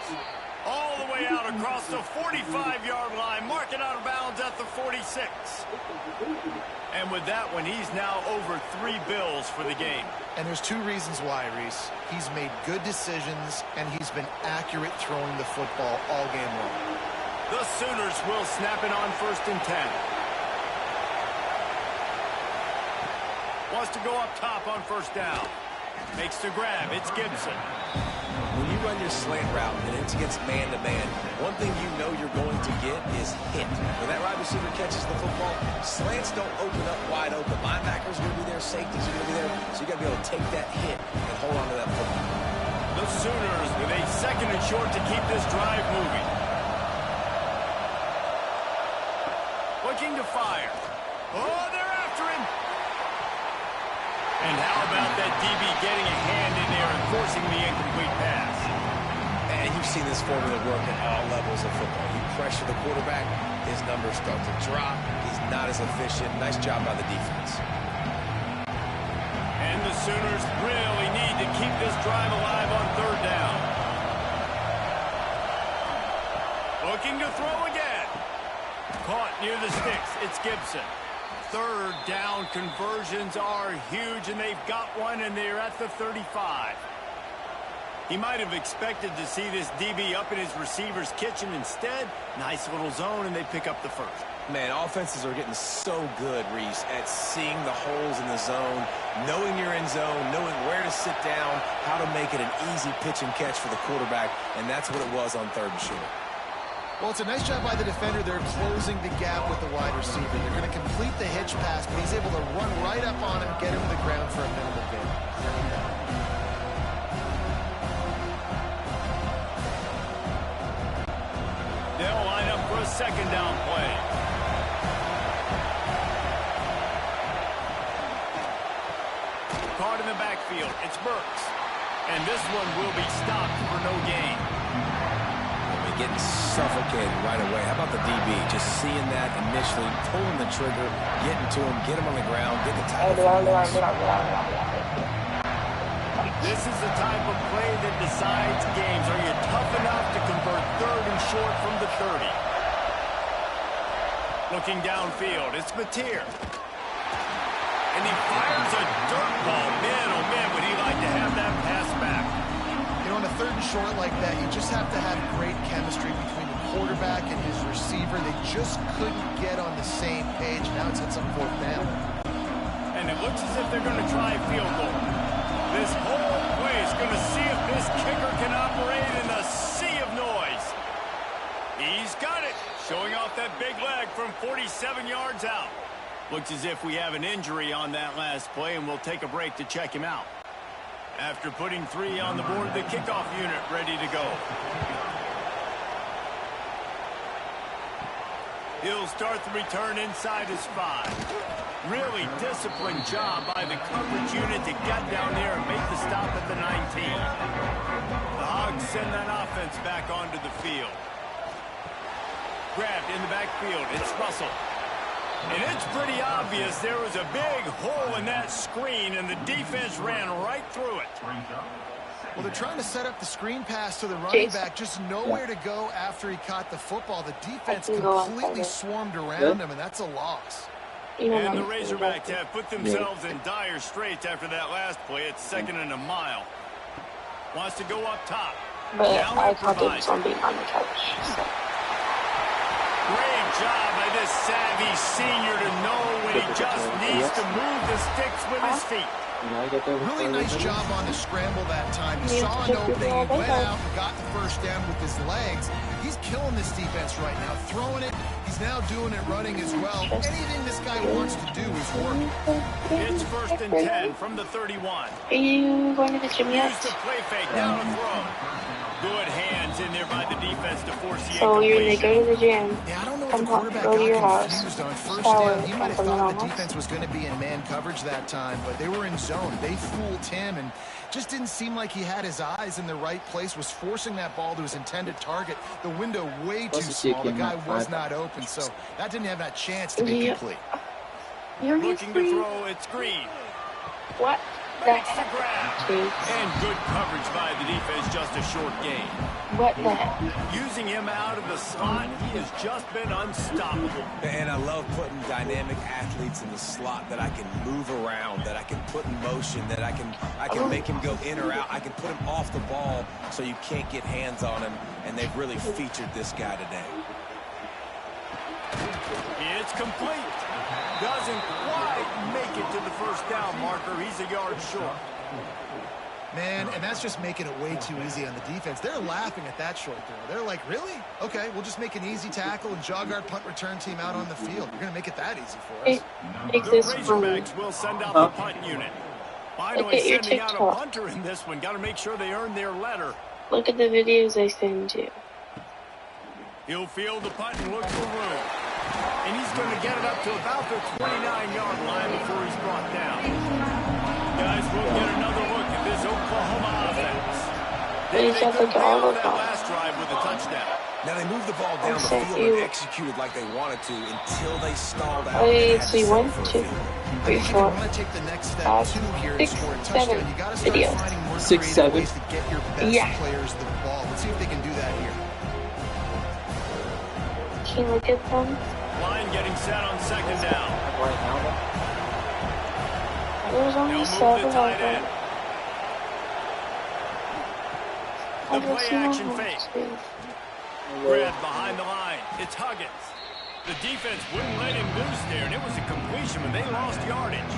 All the way out across the 45-yard line, marking out of bounds at the 46. And with that one, he's now over 3 bills for the game. And there's 2 reasons why, Reese. He's made good decisions, and he's been accurate throwing the football all game long. The Sooners will snap it on 1st and 10. Wants to go up top on 1st down. Makes the grab. It's Gibson. When you run your slant route and it's against man-to-man, one thing you know you're going to get is hit. When that wide receiver catches the football, slants don't open up wide open. Linebackers are going to be there, safeties are going to be there, so you got to be able to take that hit and hold on to that football. The Sooners with a 2nd and short to keep this drive moving. Looking to fire. Oh, they're after him. And how about that DB getting a hand in there and forcing the incomplete pass? And you've seen this formula work at all levels of football. You pressure the quarterback, his numbers start to drop. He's not as efficient. Nice job by the defense. And the Sooners really need to keep this drive alive on 3rd down. Looking to throw again. Caught near the sticks. It's Gibson. 3rd down conversions are huge, and they've got one, and they're at the 35. He might have expected to see this DB up in his receiver's kitchen. Instead, nice little zone, and they pick up the 1st. Man, offenses are getting so good, Reese, at seeing the holes in the zone, knowing you're in zone, knowing where to sit down, how to make it an easy pitch and catch for the quarterback, and that's what it was on 3rd and short. Well, it's a nice job by the defender. They're closing the gap with the wide receiver. They're going to complete the hitch pass, but he's able to run right up on him, get him to the ground for a minimal gain. They'll line up for a 2nd down play. Caught in the backfield. It's Burks. And this one will be stopped for no gain. Getting suffocated right away. How about the DB? Just seeing that initially, pulling the trigger, getting to him, get him on the ground, get the tackle. This is the type of play that decides games. Are you tough enough to convert 3rd and short from the 30? Looking downfield, it's Mateer. And he fires a dirt ball. Man, oh man, would he like to have that pass back. You know, on a 3rd and short like that, you just have to have great chemistry between the quarterback and his receiver. They just couldn't get on the same page. Now it's on 4th down. And it looks as if they're going to try a field goal. This whole play is going to see if this kicker can operate in a sea of noise. He's got it, showing off that big leg from 47 yards out. Looks as if we have an injury on that last play, and we'll take a break to check him out. After putting 3 on the board, the kickoff unit ready to go. He'll start the return inside his 5. Really disciplined job by the coverage unit to get down there and make the stop at the 19. The Hogs send that offense back onto the field. Grabbed in the backfield. It's Russell. And it's pretty obvious there was a big hole in that screen, and the defense ran right through it. Well, they're trying to set up the screen pass to the running back, just nowhere to go after he caught the football. The defense completely swarmed around him, and that's a loss. And the Razorbacks have put themselves in dire straits after that last play. It's 2nd and a mile. Wants to go up top. But I caught it something on the couch. So. Great job by this savvy senior to know when he just needs to move the sticks with his feet. Really nice job on the scramble that time. He saw an opening, he went out and got the 1st down with his legs. He's killing this defense right now, throwing it. He's now doing it running as well. Anything this guy wants to do is working. It's 1st and 10 from the 31. Are you going to the gym yet? Use the play fake, down a throw. Good hands in there by the defense to force the So you're going to go to the gym, Yeah, I don't know if come the home, quarterback go to your got house, confused on 1st shower, down. He might have come from thought the the defense was going to be in man coverage that time, but they were in zone. They fooled him and just didn't seem like he had his eyes in the right place, was forcing that ball to his intended target. The window way too small. The guy was not open, so that didn't have that chance to be complete. You're looking to throw. It's Green. What? Makes the grab. And good coverage by the defense, just a short gain. What the heck? Using him out of the slot, he has just been unstoppable. And I love putting dynamic athletes in the slot that I can move around, that I can put in motion, that I can make him go in or out. I can put him off the ball so you can't get hands on him, and they've really featured this guy today. It's complete. Doesn't quite make it to the first down marker. He's a yard short. Man, and that's just making it way too easy on the defense. They're laughing at that short throw. They're like, really? Okay, we'll just make an easy tackle and jog our punt return team out on the field. You're going to make it that easy for us. The Razorbacks will send out the punt unit. Finally sending out a punter in this one. Got to make sure they earn their letter. Look at the videos I send you. He'll field the punt and look for room. And he's going to get it up to about the 29-yard line before he's brought down. Guys, we'll get another look at this Oklahoma offense. They couldn't fail that last drive with a touchdown. Now they moved the ball down the field and executed like they wanted to until they stalled out. See, 1, 2, 3, 4, 5, 6, 7 videos. 6, 7. Yeah. Players the ball. Let's see if they can do that here. Can you look at them? Line getting set on second down. There's only 7 of them. The play action fake. Grab behind the line. It's Huggins. The defense wouldn't let him loose there, and it was a completion, but they lost yardage.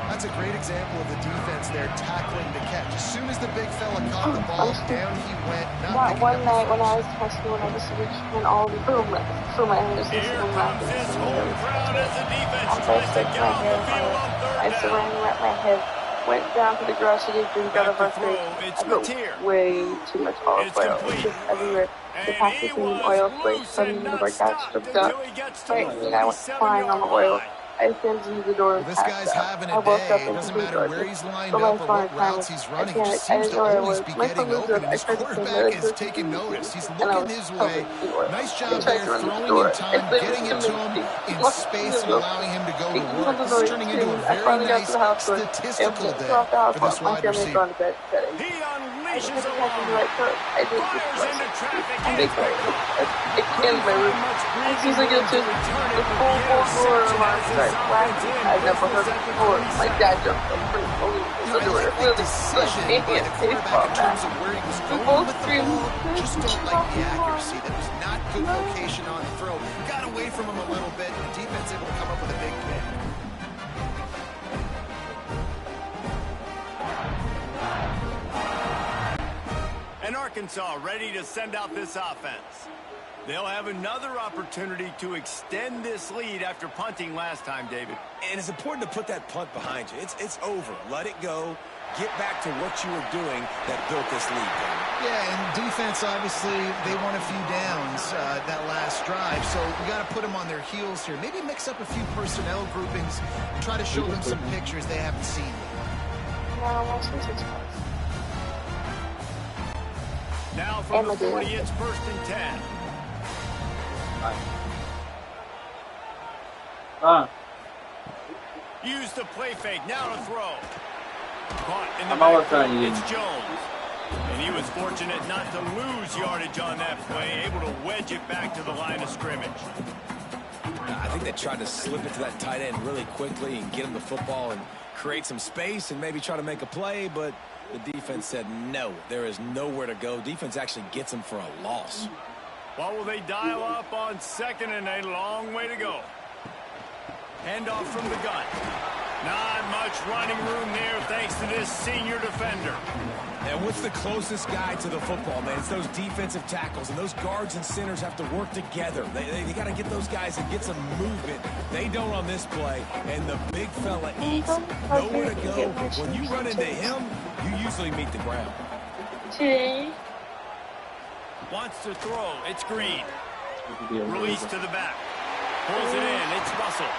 That's a great example of the defense there tackling the catch. As soon as the big fella caught the ball, down he went. That one night when I was testing, when I was reaching all the boom, so my hand was Here comes this whole crowd as the defense tries to get off the field on third I surrounded my head, went down to the grocery store, got over through. I put way too much olive oil. It's just everywhere. The packaging oil spray from the workout stripped up. Right, and I went flying on the oil. I sent you the door and this guy's having a day. It doesn't matter where he's lined up or what routes he's running. He just seems to always be getting open. And his quarterback is taking notice. He's looking his way. Nice job there throwing in time, getting it to him in space and allowing him to go to work. This is turning into a very nice statistical day for this wide receiver. He unleashes a long. Fires into traffic. And it's as soon as I get to the full floor of our side, I've never heard it before. My dad jumped up pretty fully into the door. Really Decision by the quarterback in terms of where he was going with the ball. Just don't like the accuracy. That was not good location on the throw. Got away from him a little bit, and the defense able to come up with a big pick. And Arkansas ready to send out this offense. They'll have another opportunity to extend this lead after punting last time, David. And it's important to put that punt behind you. It's over. Let it go. Get back to what you were doing that built this lead. Yeah, and defense, obviously, they won a few downs that last drive, so we got to put them on their heels here. Maybe mix up a few personnel groupings and try to show them some pictures they haven't seen yet. Now from the 40, it's 1st and 10. Use the play fake. Now to throw. Caught in the backfield. It's Jones. And he was fortunate not to lose yardage on that play. Able to wedge it back to the line of scrimmage. I think they tried to slip it to that tight end really quickly and get him the football and create some space and maybe try to make a play, but the defense said no. There is nowhere to go. Defense actually gets him for a loss. What will they dial up on 2nd and a long way to go? Handoff from the gun. Not much running room there thanks to this senior defender. And what's the closest guy to the football, man? It's those defensive tackles, and those guards and centers have to work together. They got to get those guys and get some movement. They don't on this play, and the big fella eats. Nowhere to go. When you run into him, you usually meet the ground. Wants to throw. It's Green. Release to the back. Pulls it in. It's Russell.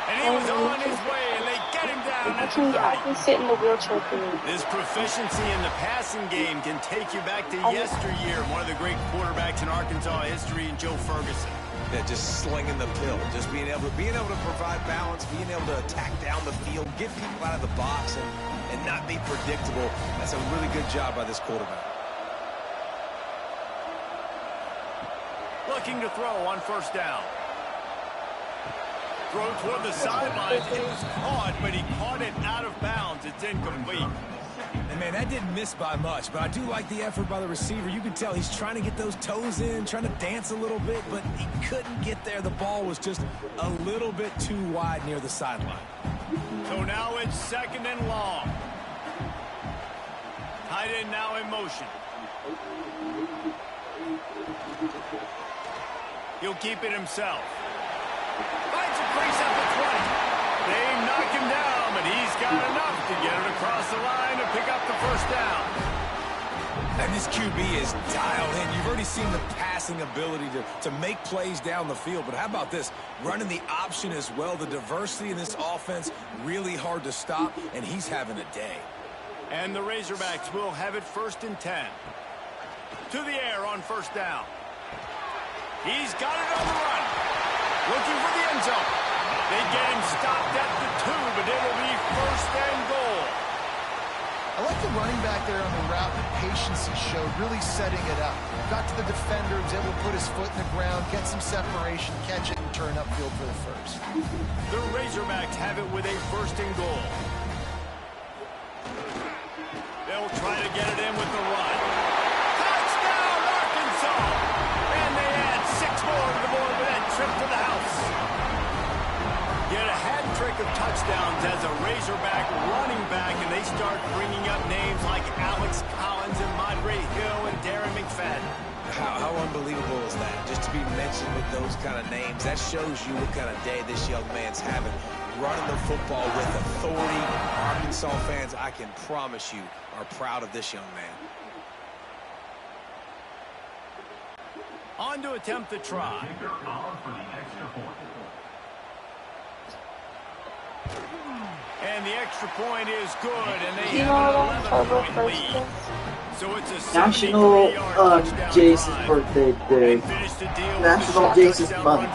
And he was on his way, and they get him down at the 30. I can sit in the wheelchair for you. This proficiency in the passing game can take you back to yesteryear. One of the great quarterbacks in Arkansas history, and Joe Ferguson. Yeah, just slinging the pill, just being able to provide balance, being able to attack down the field, get people out of the box, and not be predictable. That's a really good job by this quarterback. Looking to throw on first down. Throw toward the sidelines. It was caught, but he caught it out of bounds. It's incomplete. And man, that didn't miss by much, but I do like the effort by the receiver. You can tell he's trying to get those toes in, trying to dance a little bit, but he couldn't get there. The ball was just a little bit too wide near the sideline. So now it's second and long. Tight end now in motion. He'll keep it himself. Finds a crease at the 20. They knock him down, but he's got enough to get it across the line to pick up the first down. And this QB is dialed in. You've already seen the passing ability to make plays down the field, but how about this? Running the option as well. The diversity in this offense, really hard to stop, and he's having a day. And the Razorbacks will have it 1st and 10. To the air on first down. He's got it on the run. Looking for the end zone. They get him stopped at the 2, but it'll be 1st and goal. I like the running back there on the route, the patience he showed, really setting it up. Got to the defender, was able to put his foot in the ground, get some separation, catch it, and turn upfield for the first. The Razorbacks have it with a 1st and goal. They'll try to get it in with the run. Touchdown, Arkansas! And they add 6 more to the board with that trip to the house. Get a hat trick of touchdowns as a Razorback running back, and they start bringing up names like Alex Collins and Madre Hill and Darren McFadden. How unbelievable is that? Just to be mentioned with those kind of names, that shows you what kind of day this young man's having. Running the football with authority. Arkansas fans, I can promise you, are proud of this young man. On to attempt the try. And the extra point is good, and they have an 11-point lead. So it's a National Jace's birthday day. National Jace's month.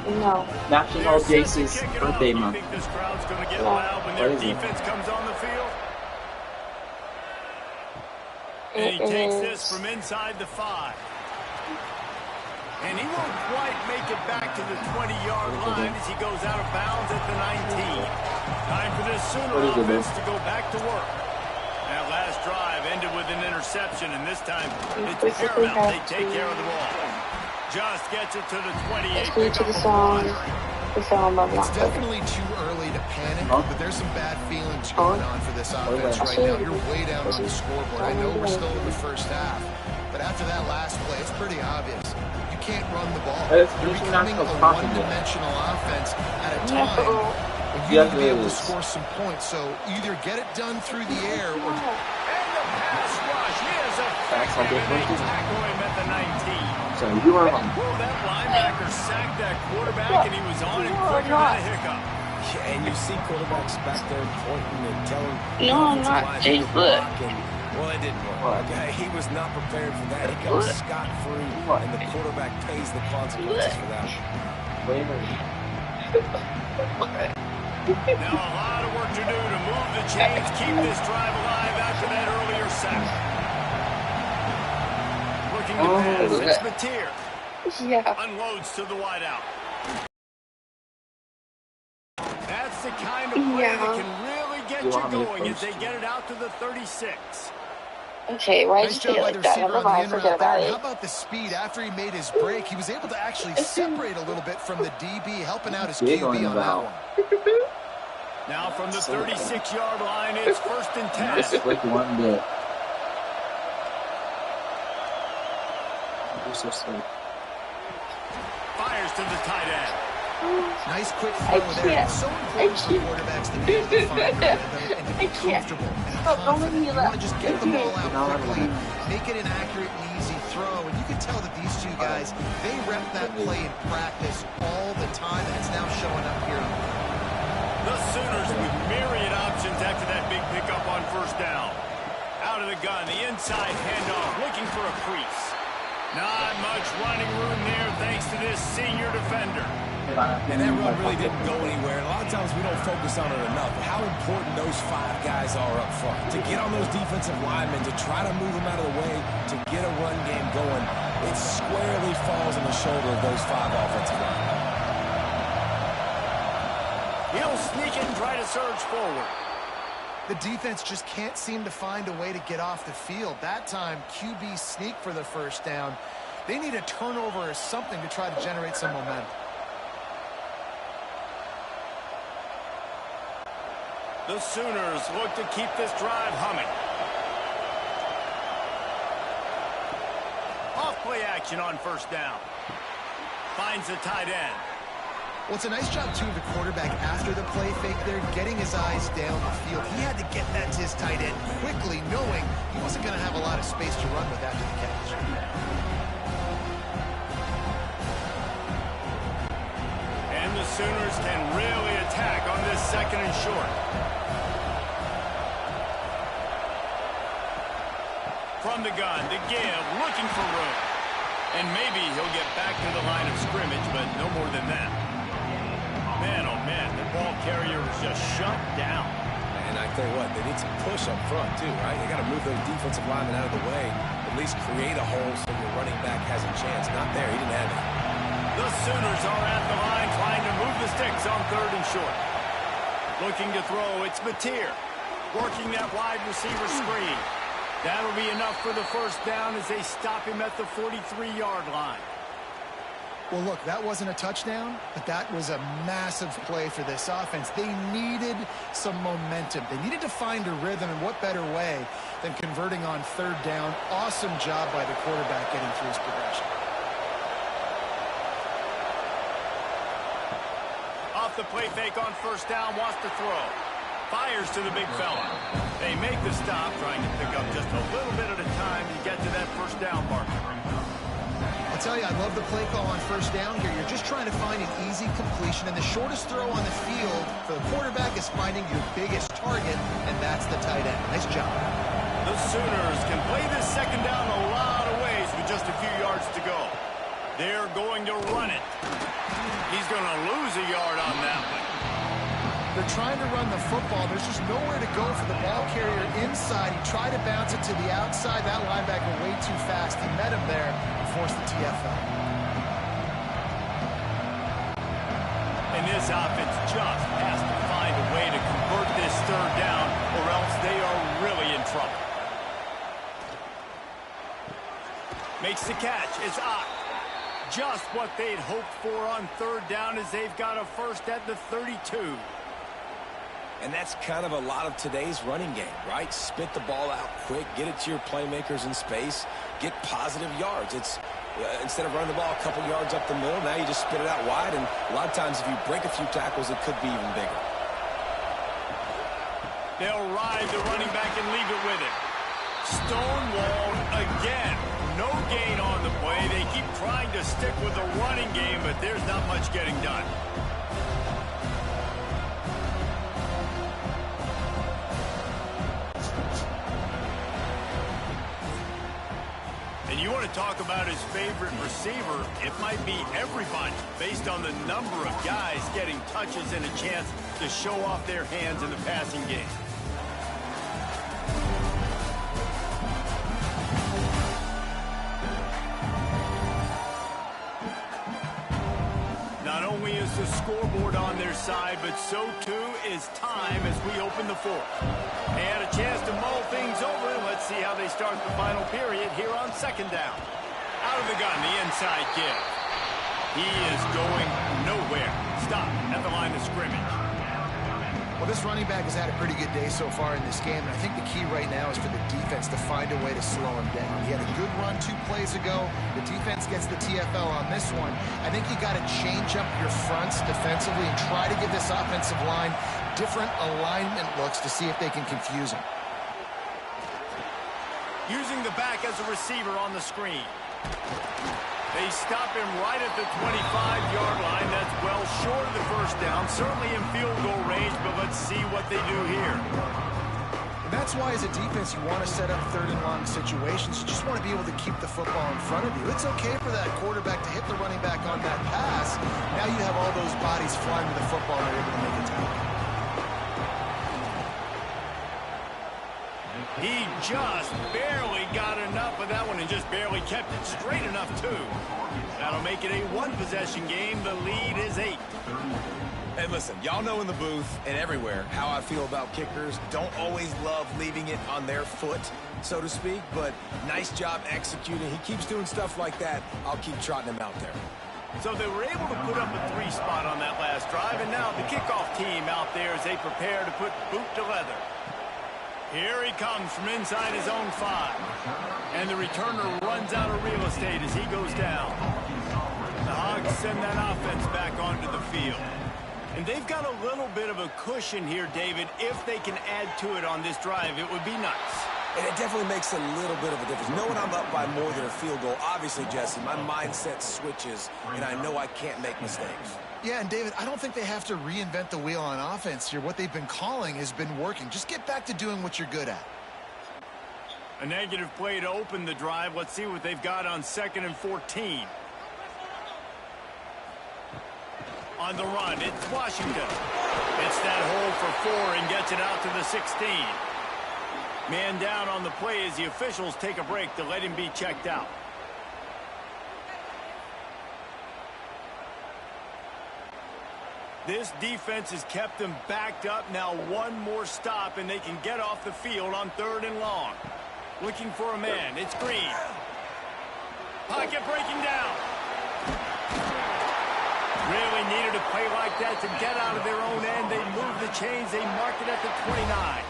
No. National Jace's birthday month. You think this crowd's going to get loud when their defense comes on the field? And he takes this from inside the 5. And he won't quite make it back to the 20-yard line as he goes out of bounds at the 19. Time for this Sooner offense to go back to work. That last drive ended with an interception, and this time it's paramount they take care of the ball. Just gets it to the 28. It's definitely too early to panic, but there's some bad feelings going on for this offense right now. You're way down on the scoreboard. I know we're still in the first half, but after that last play, it's pretty obvious. You can't run the ball. You're becoming a one-dimensional offense at a time when you need to be able to score some points. So either get it done through the air or... And the pass rush. He is effective, and they tackle him at the 19. So you are on. That linebacker sacked that quarterback, and he was on him quicker than a hiccup. Yeah, and you see quarterbacks back there pointing and telling... No, I'm not. Jay, look. Well, it didn't work. Okay, he was not prepared for that. He comes scot-free, and the quarterback pays the consequences for that. Now a lot of work to do to move the chains, keep this drive alive after that earlier sack. Looking to pass, it's Mateer. Yeah. Unloads to the wideout. That's the kind of play that can really get you going as they get it out to the 36. Okay, why did you say it like that? Never mind, forget about it. How about the speed after he made his break? He was able to actually separate a little bit from the DB, helping out his QB on that one. Now from the 36-yard line, it's 1st and 10. Just like one bit. You're so slow. Fires to the tight end. Nice quick throw there. It's so important for quarterbacks to be able to find and be comfortable and confident. You want to just get the ball out quickly, make it an accurate and easy throw. And you can tell that these two guys, they rep that play in practice all the time, and it's now showing up here. The Sooners with myriad options after that big pickup on first down. Out of the gun, the inside handoff, looking for a crease. Not much running room there thanks to this senior defender. And that run really didn't go anywhere. A lot of times we don't focus on it enough. How important those 5 guys are up front. To get on those defensive linemen, to try to move them out of the way, to get a run game going, it squarely falls on the shoulder of those 5 offensive linemen. He'll sneak and try to surge forward. The defense just can't seem to find a way to get off the field. That time, QB sneak for the first down. They need a turnover or something to try to generate some momentum. The Sooners look to keep this drive humming. Off play action on first down. Finds the tight end. Well, it's a nice job, too, of the quarterback after the play fake there, getting his eyes down the field. He had to get that to his tight end quickly, knowing he wasn't going to have a lot of space to run with after the catch. And the Sooners can really attack on this second and short. From the gun, to give, looking for room. And maybe he'll get back to the line of scrimmage, but no more than that. Man, oh man, the ball carrier was just shut down. And I tell you what, they need some push up front too, right? You got to move those defensive linemen out of the way, at least create a hole so your running back has a chance. Not there, he didn't have it. The Sooners are at the line trying to move the sticks on third and short. Looking to throw, it's Mateer. Working that wide receiver screen. That'll be enough for the first down as they stop him at the 43-yard line. Well, look, that wasn't a touchdown, but that was a massive play for this offense. They needed some momentum. They needed to find a rhythm, and what better way than converting on third down. Awesome job by the quarterback getting through his progression. Off the play fake on first down, wants to throw. Fires to the big fella. They make the stop, trying to pick up just a little bit at a time to get to that first down marker. I'll tell you, I love the play call on first down here. You're just trying to find an easy completion, and the shortest throw on the field for the quarterback is finding your biggest target, and that's the tight end. Nice job. The Sooners can play this second down a lot of ways with just a few yards to go. They're going to run it. He's going to lose a yard on that one. They're trying to run the football. There's just nowhere to go for the ball carrier inside. He tried to bounce it to the outside. That linebacker way too fast. He met him there and forced the TFL. And this offense just has to find a way to convert this third down, or else they are really in trouble. Makes the catch. It's Ott. Just what they'd hoped for on third down as they've got a first at the 32. And that's kind of a lot of today's running game, right? Spit the ball out quick, get it to your playmakers in space, get positive yards. It's instead of running the ball a couple yards up the middle, now you just spit it out wide, and a lot of times if you break a few tackles, it could be even bigger. They'll ride the running back and leave it with it. Stonewalled again. No gain on the play. They keep trying to stick with the running game, but there's not much getting done. And you want to talk about his favorite receiver, it might be everybody, based on the number of guys getting touches and a chance to show off their hands in the passing game. Not only is the scoreboard on their side, but so too is time as we open the fourth. They had a chance to mull things over. Let's see how they start the final period here on second down. Out of the gun, the inside give. He is going nowhere. Stop at the line of scrimmage. Well, this running back has had a pretty good day so far in this game, and I think the key right now is for the defense to find a way to slow him down. He had a good run 2 plays ago. The defense gets the TFL on this one. I think you got to change up your fronts defensively and try to give this offensive line different alignment looks to see if they can confuse him. Using the back as a receiver on the screen. They stop him right at the 25-yard line. That's well short of the first down. Certainly in field goal range, but let's see what they do here. And that's why, as a defense, you want to set up third and long situations. You just want to be able to keep the football in front of you. It's okay for that quarterback to hit the running back on that pass. Now you have all those bodies flying to the football and they're able to make a tackle. He just barely got enough of that one and just barely kept it straight enough, too. That'll make it a one-possession game. The lead is 8. And listen, y'all know in the booth and everywhere how I feel about kickers. Don't always love leaving it on their foot, so to speak, but nice job executing. He keeps doing stuff like that. I'll keep trotting him out there. So they were able to put up a 3 spot on that last drive, and now the kickoff team out there as they prepare to put boot to leather. Here he comes from inside his own 5. And the returner runs out of real estate as he goes down. The Hogs send that offense back onto the field. And they've got a little bit of a cushion here, David. If they can add to it on this drive, it would be nice. And it definitely makes a little bit of a difference. Knowing I'm up by more than a field goal, obviously, Jesse, my mindset switches, and I know I can't make mistakes. Yeah, and David, I don't think they have to reinvent the wheel on offense here. What they've been calling has been working. Just get back to doing what you're good at. A negative play to open the drive. Let's see what they've got on 2nd and 14. On the run, it's Washington. It's that hole for 4 and gets it out to the 16. Man down on the play as the officials take a break to let him be checked out. This defense has kept them backed up. Now one more stop and they can get off the field on 3rd and long. Looking for a man. It's Green. Pocket breaking down. Really needed a play like that to get out of their own end. They move the chains. They mark it at the 29.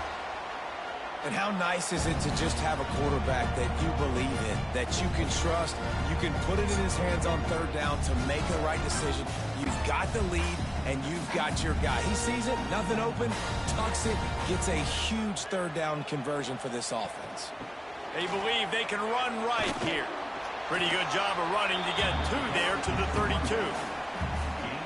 And how nice is it to just have a quarterback that you believe in, that you can trust, you can put it in his hands on 3rd down to make the right decision. You've got the lead, and you've got your guy. He sees it, nothing open, tucks it, gets a huge 3rd down conversion for this offense. They believe they can run right here. Pretty good job of running to get 2 there to the 32.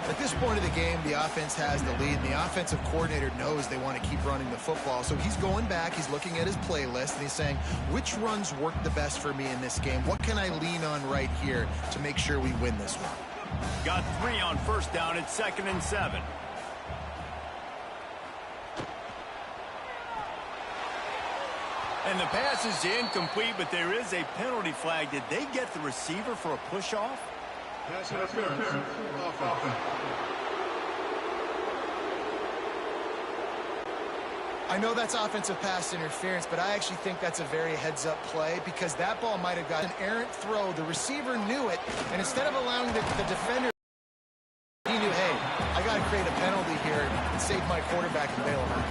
At this point of the game, the offense has the lead, and the offensive coordinator knows they want to keep running the football. So he's going back, he's looking at his playlist, and he's saying, which runs work the best for me in this game? What can I lean on right here to make sure we win this one? Got 3 on 1st down. It's 2nd and 7. And the pass is incomplete, but there is a penalty flag. Did they get the receiver for a push-off? Pass interference. Offense. I know that's offensive pass interference, but I actually think that's a very heads-up play because that ball might have got an errant throw. The receiver knew it, and instead of allowing the defender, he knew, hey, I got to create a penalty here and save my quarterback and bail him out.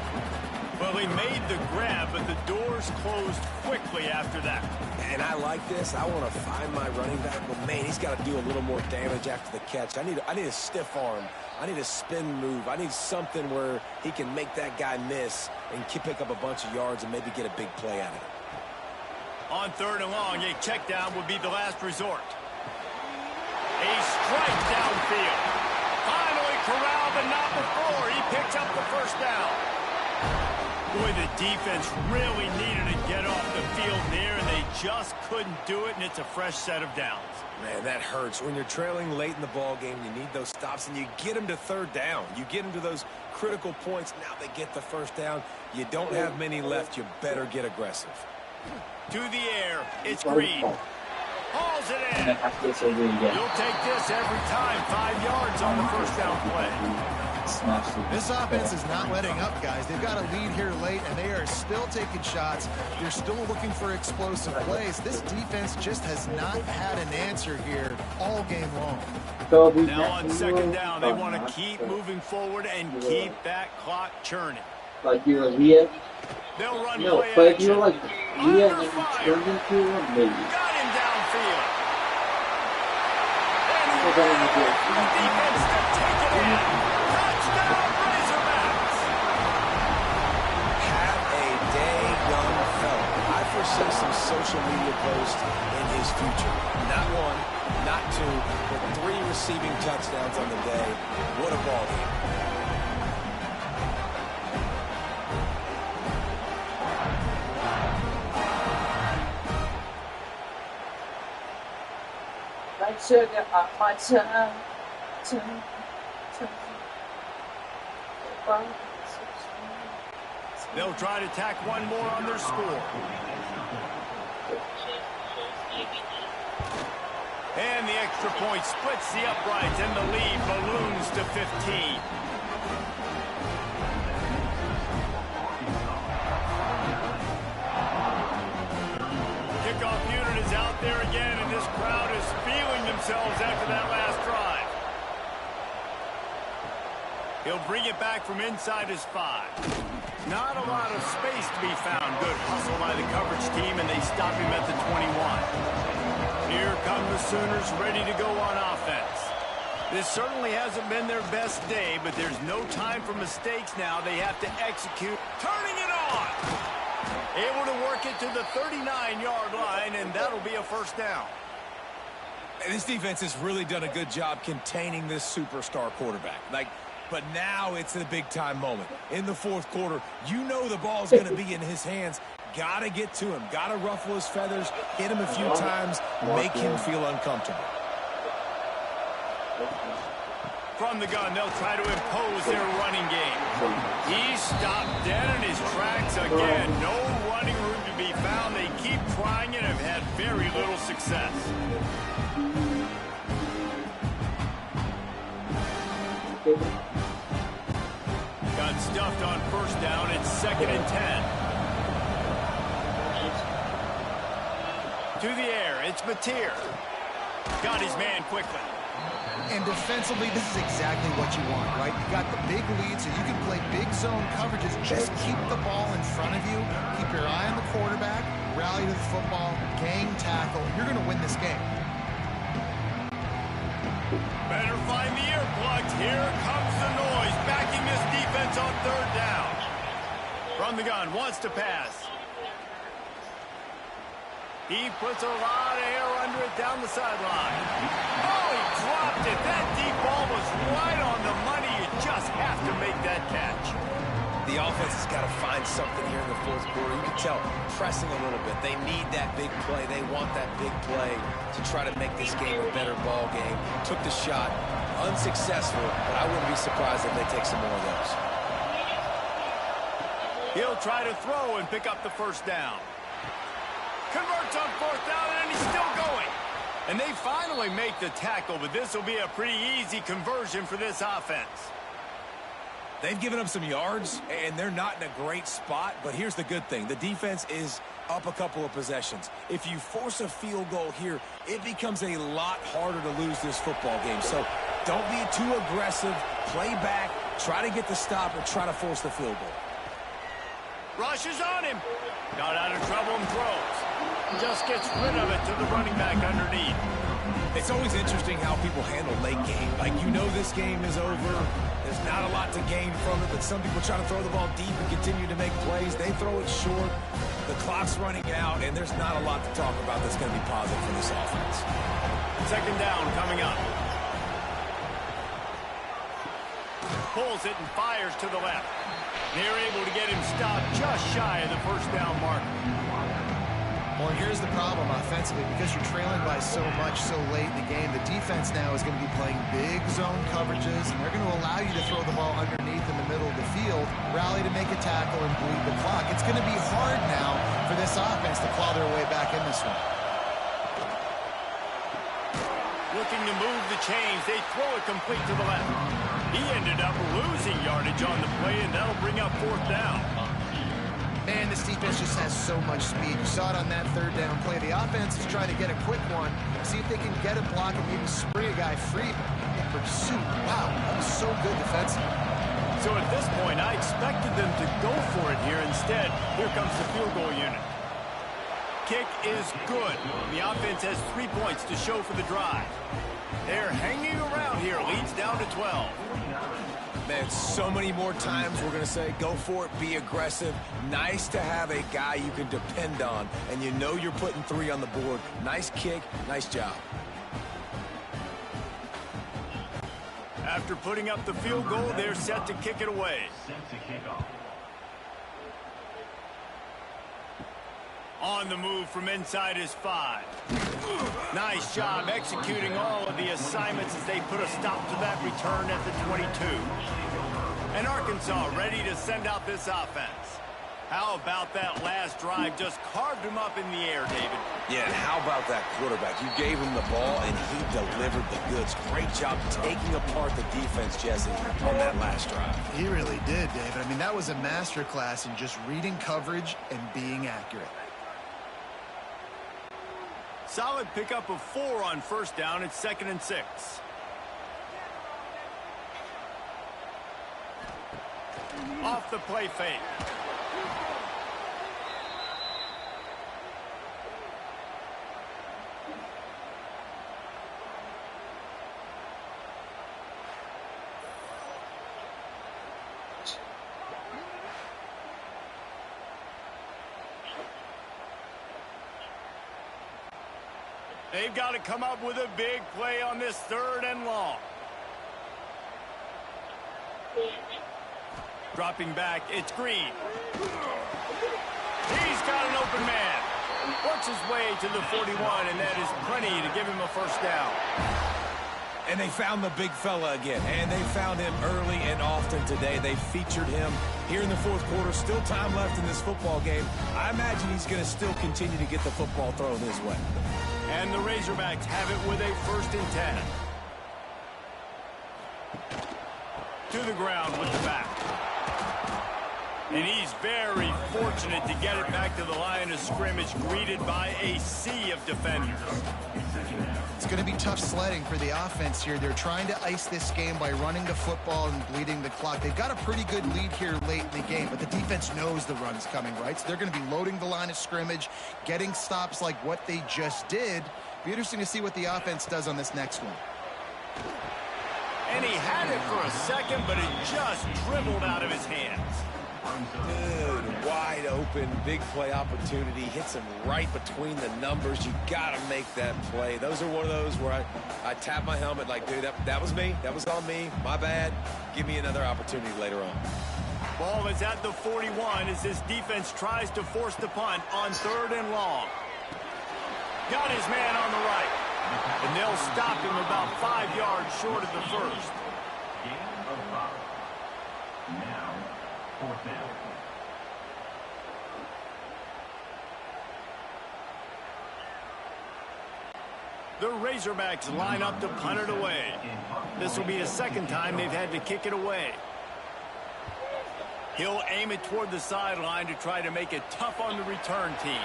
Well, he made the grab, but the doors closed quickly after that. And I like this. I want to find my running back, but man, he's got to do a little more damage after the catch. I need a stiff arm. I need a spin move. I need something where he can make that guy miss and pick up a bunch of yards and maybe get a big play out of it. On 3rd and long, a check down would be the last resort. A strike downfield. Finally corralled, but not before. He picks up the 1st down. Boy, the defense really needed to get off the field there, and they just couldn't do it, and it's a fresh set of downs. Man, that hurts. When you're trailing late in the ball game, you need those stops, and you get them to 3rd down. You get them to those critical points. Now they get the 1st down. You don't have many left. You better get aggressive. To the air, it's Green. Hauls it in. You'll take this every time. 5 yards on the 1st down play. This offense is not letting up, guys. They've got a lead here late, and they are still taking shots. They're still looking for explosive plays. This defense just has not had an answer here all game long. Now on 2nd down, they want to keep moving forward and keep that clock churning. Like you're a Leah? They'll run No, play but if action. you're like Leah and Under then fire. turned into a maybe. Got him downfield. So then you do it. The defense to take it in. Touchdown, Razorbacks. Have a day, young fella. I foresee some social media posts in his future. Not 1, not 2, but 3 receiving touchdowns on the day. What a ball game. Sugar on my tongue. They'll try to tack one more on their score. And the extra point splits the uprights, and the lead balloons to 15. Kickoff unit is out there again, and this crowd is feeling themselves after that last drive. He'll bring it back from inside his 5. Not a lot of space to be found. Good hustle by the coverage team, and they stop him at the 21. Here come the Sooners ready to go on offense. This certainly hasn't been their best day, but there's no time for mistakes now. They have to execute. Turning it on! Able to work it to the 39-yard line, and that'll be a first down. And this defense has really done a good job containing this superstar quarterback. But now it's a big-time moment. In the fourth quarter, you know the ball's going to be in his hands. Got to get to him. Got to ruffle his feathers, hit him a few times, make him feel uncomfortable. From the gun, they'll try to impose their running game. He stopped dead in his tracks again. No running room to be found. They keep trying and have had very little success. Got stuffed on first down. It's 2nd and 10. To the air, it's Mateer. Got his man quickly. And defensively, this is exactly what you want, right? You got the big lead, so you can play big zone coverages. Just keep the ball in front of you. Keep your eye on the quarterback. Rally to the football. Gang tackle. You're going to win this game. Better find the earplugs. Here comes the noise. Backing this defense on 3rd down. From the gun, wants to pass. He puts a lot of air under it down the sideline. Oh, he dropped it. That deep ball was right on the money. You just have to make that catch. The offense has got to find something here in the fourth quarter. You can tell, pressing a little bit. They need that big play. They want that big play to try to make this game a better ball game. Took the shot. Unsuccessful, but I wouldn't be surprised if they take some more of those. He'll try to throw and pick up the first down. Converts on 4th down, and he's still going. And they finally make the tackle, but this will be a pretty easy conversion for this offense. They've given up some yards, and they're not in a great spot, but here's the good thing. The defense is up a couple of possessions. If you force a field goal here, it becomes a lot harder to lose this football game. So don't be too aggressive. Play back, try to get the stop, or try to force the field goal. Rushes on him. Got out of trouble and throws. Just gets rid of it to the running back underneath. It's always interesting how people handle late game. Like, you know this game is over. There's not a lot to gain from it, but some people try to throw the ball deep and continue to make plays. They throw it short. The clock's running out, and there's not a lot to talk about that's going to be positive for this offense. 2nd down coming up. Pulls it and fires to the left. They're able to get him stopped just shy of the first down mark. Well, here's the problem offensively. Because you're trailing by so much so late in the game, the defense now is going to be playing big zone coverages, and they're going to allow you to throw the ball underneath in the middle of the field, rally to make a tackle, and bleed the clock. It's going to be hard now for this offense to claw their way back in this one. Looking to move the chains. They throw it complete to the left. He ended up losing yardage on the play, and that'll bring up 4th down. Man, this defense just has so much speed. You saw it on that 3rd down play. The offense is trying to get a quick one, see if they can get a block and maybe spring a guy free in pursuit. Wow, that was so good defensively. So at this point, I expected them to go for it here. Instead, here comes the field goal unit. Kick is good. The offense has 3 points to show for the drive. They're hanging around here. Leads down to 12. Man, so many more times we're going to say, go for it, be aggressive. Nice to have a guy you can depend on, and you know you're putting 3 on the board. Nice kick, nice job. After putting up the field goal, they're set to kick it away. On the move from inside his 5. Nice job executing all of the assignments as they put a stop to that return at the 22. And Arkansas ready to send out this offense. How about that last drive? Just carved him up in the air, David. Yeah, and how about that quarterback? You gave him the ball, and he delivered the goods. Great job taking apart the defense, Jesse, on that last drive. He really did, David. I mean, that was a masterclass in just reading coverage and being accurate. Solid pickup of 4 on first down. It's 2nd and 6. Off the play fake. They've got to come up with a big play on this 3rd and long. Dropping back, it's Green. He's got an open man. Works his way to the 41, and that is plenty to give him a first down. And they found the big fella again, and they found him early and often today. They featured him here in the 4th quarter. Still time left in this football game. I imagine he's going to still continue to get the football thrown his way. And the Razorbacks have it with a 1st and 10. To the ground with the back. And he's very fortunate to get it back to the line of scrimmage, greeted by a sea of defenders. It's going to be tough sledding for the offense here. They're trying to ice this game by running the football and bleeding the clock. They've got a pretty good lead here late in the game, but the defense knows the run's coming, right? So they're going to be loading the line of scrimmage, getting stops like what they just did. Be interesting to see what the offense does on this next one. And he had it for a second, but it just dribbled out of his hands. Dude, wide open, big play opportunity. Hits him right between the numbers. You got to make that play. Those are one of those where I tap my helmet like, dude, that was me. That was on me. My bad. Give me another opportunity later on. Ball is at the 41 as this defense tries to force the punt on 3rd and long. Got his man on the right. And they'll stop him about 5 yards short of the first. Now, 4th down. The Razorbacks line up to punt it away. This will be the 2nd time they've had to kick it away. He'll aim it toward the sideline to try to make it tough on the return team.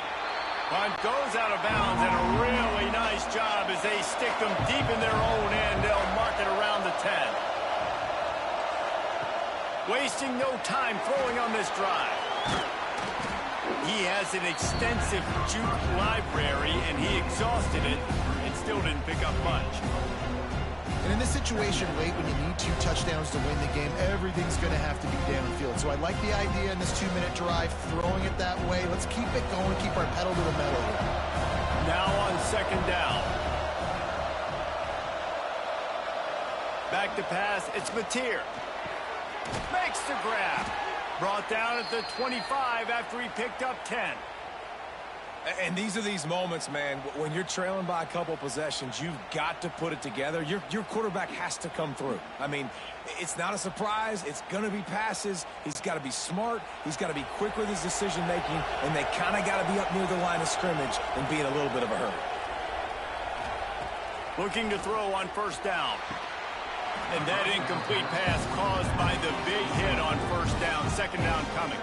Punt goes out of bounds, and a really nice job as they stick them deep in their own end. They'll mark it around the 10. Wasting no time throwing on this drive. He has an extensive juke library, and he exhausted it and still didn't pick up much. And in this situation, late when you need 2 touchdowns to win the game, everything's going to have to be downfield. So I like the idea in this 2-minute drive, throwing it that way. Let's keep it going, keep our pedal to the metal here. Now on 2nd down. Back to pass, it's Mateer. Makes the grab. Brought down at the 25 after he picked up 10. And these are these moments, man, when you're trailing by a couple possessions, you've got to put it together. Your quarterback has to come through. I mean, it's not a surprise. It's going to be passes. He's got to be smart. He's got to be quick with his decision-making, and they kind of got to be up near the line of scrimmage and be in a little bit of a hurry. Looking to throw on 1st down. And that incomplete pass caused by the big hit on 1st down. 2nd down coming.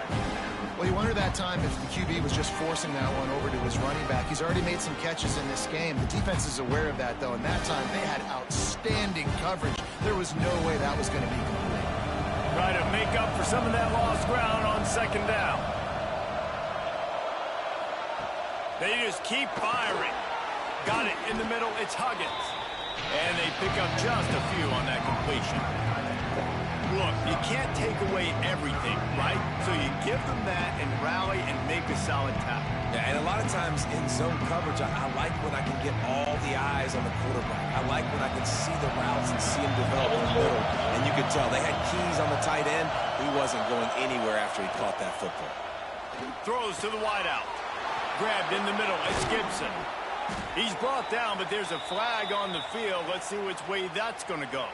Well, you wonder that time if the QB was just forcing that one over to his running back. He's already made some catches in this game. The defense is aware of that, though, and that time they had outstanding coverage. There was no way that was going to be complete. Try to make up for some of that lost ground on 2nd down. They just keep firing. Got it in the middle. It's Huggins. And they pick up just a few on that completion. Look, you can't take away everything, right? So you give them that and rally and make a solid tackle. Yeah, and a lot of times in zone coverage, I like when I can get all the eyes on the quarterback. I like when I can see the routes and see him develop in the middle. And you could tell they had keys on the tight end. He wasn't going anywhere after he caught that football. Throws to the wideout. Grabbed in the middle. It's Gibson. He's brought down, but there's a flag on the field. Let's see which way that's going to go.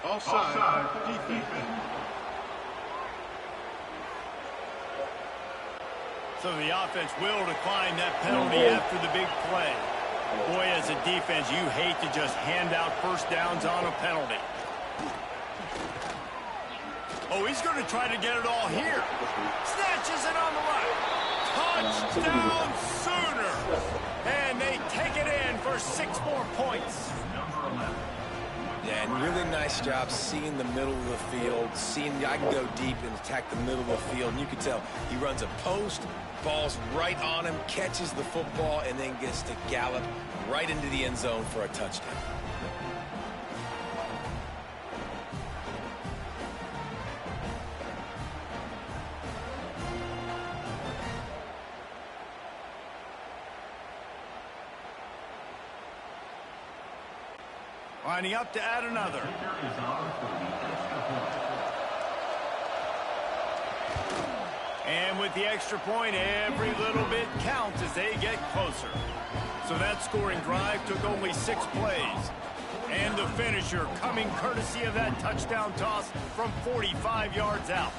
Offside. Defense. So the offense will decline that penalty after the big play. Boy, as a defense, you hate to just hand out first downs on a penalty. Oh, he's going to try to get it all here. Snatches it on the right. Touchdown Sooners. And they take it in for 6 more points. Yeah, and really nice job seeing the middle of the field, seeing I can go deep and attack the middle of the field. And you can tell he runs a post, ball's right on him, catches the football, and then gets to gallop right into the end zone for a touchdown. Lining up to add another. And with the extra point, every little bit counts as they get closer. So that scoring drive took only 6 plays. And the finisher coming courtesy of that touchdown toss from 45 yards out.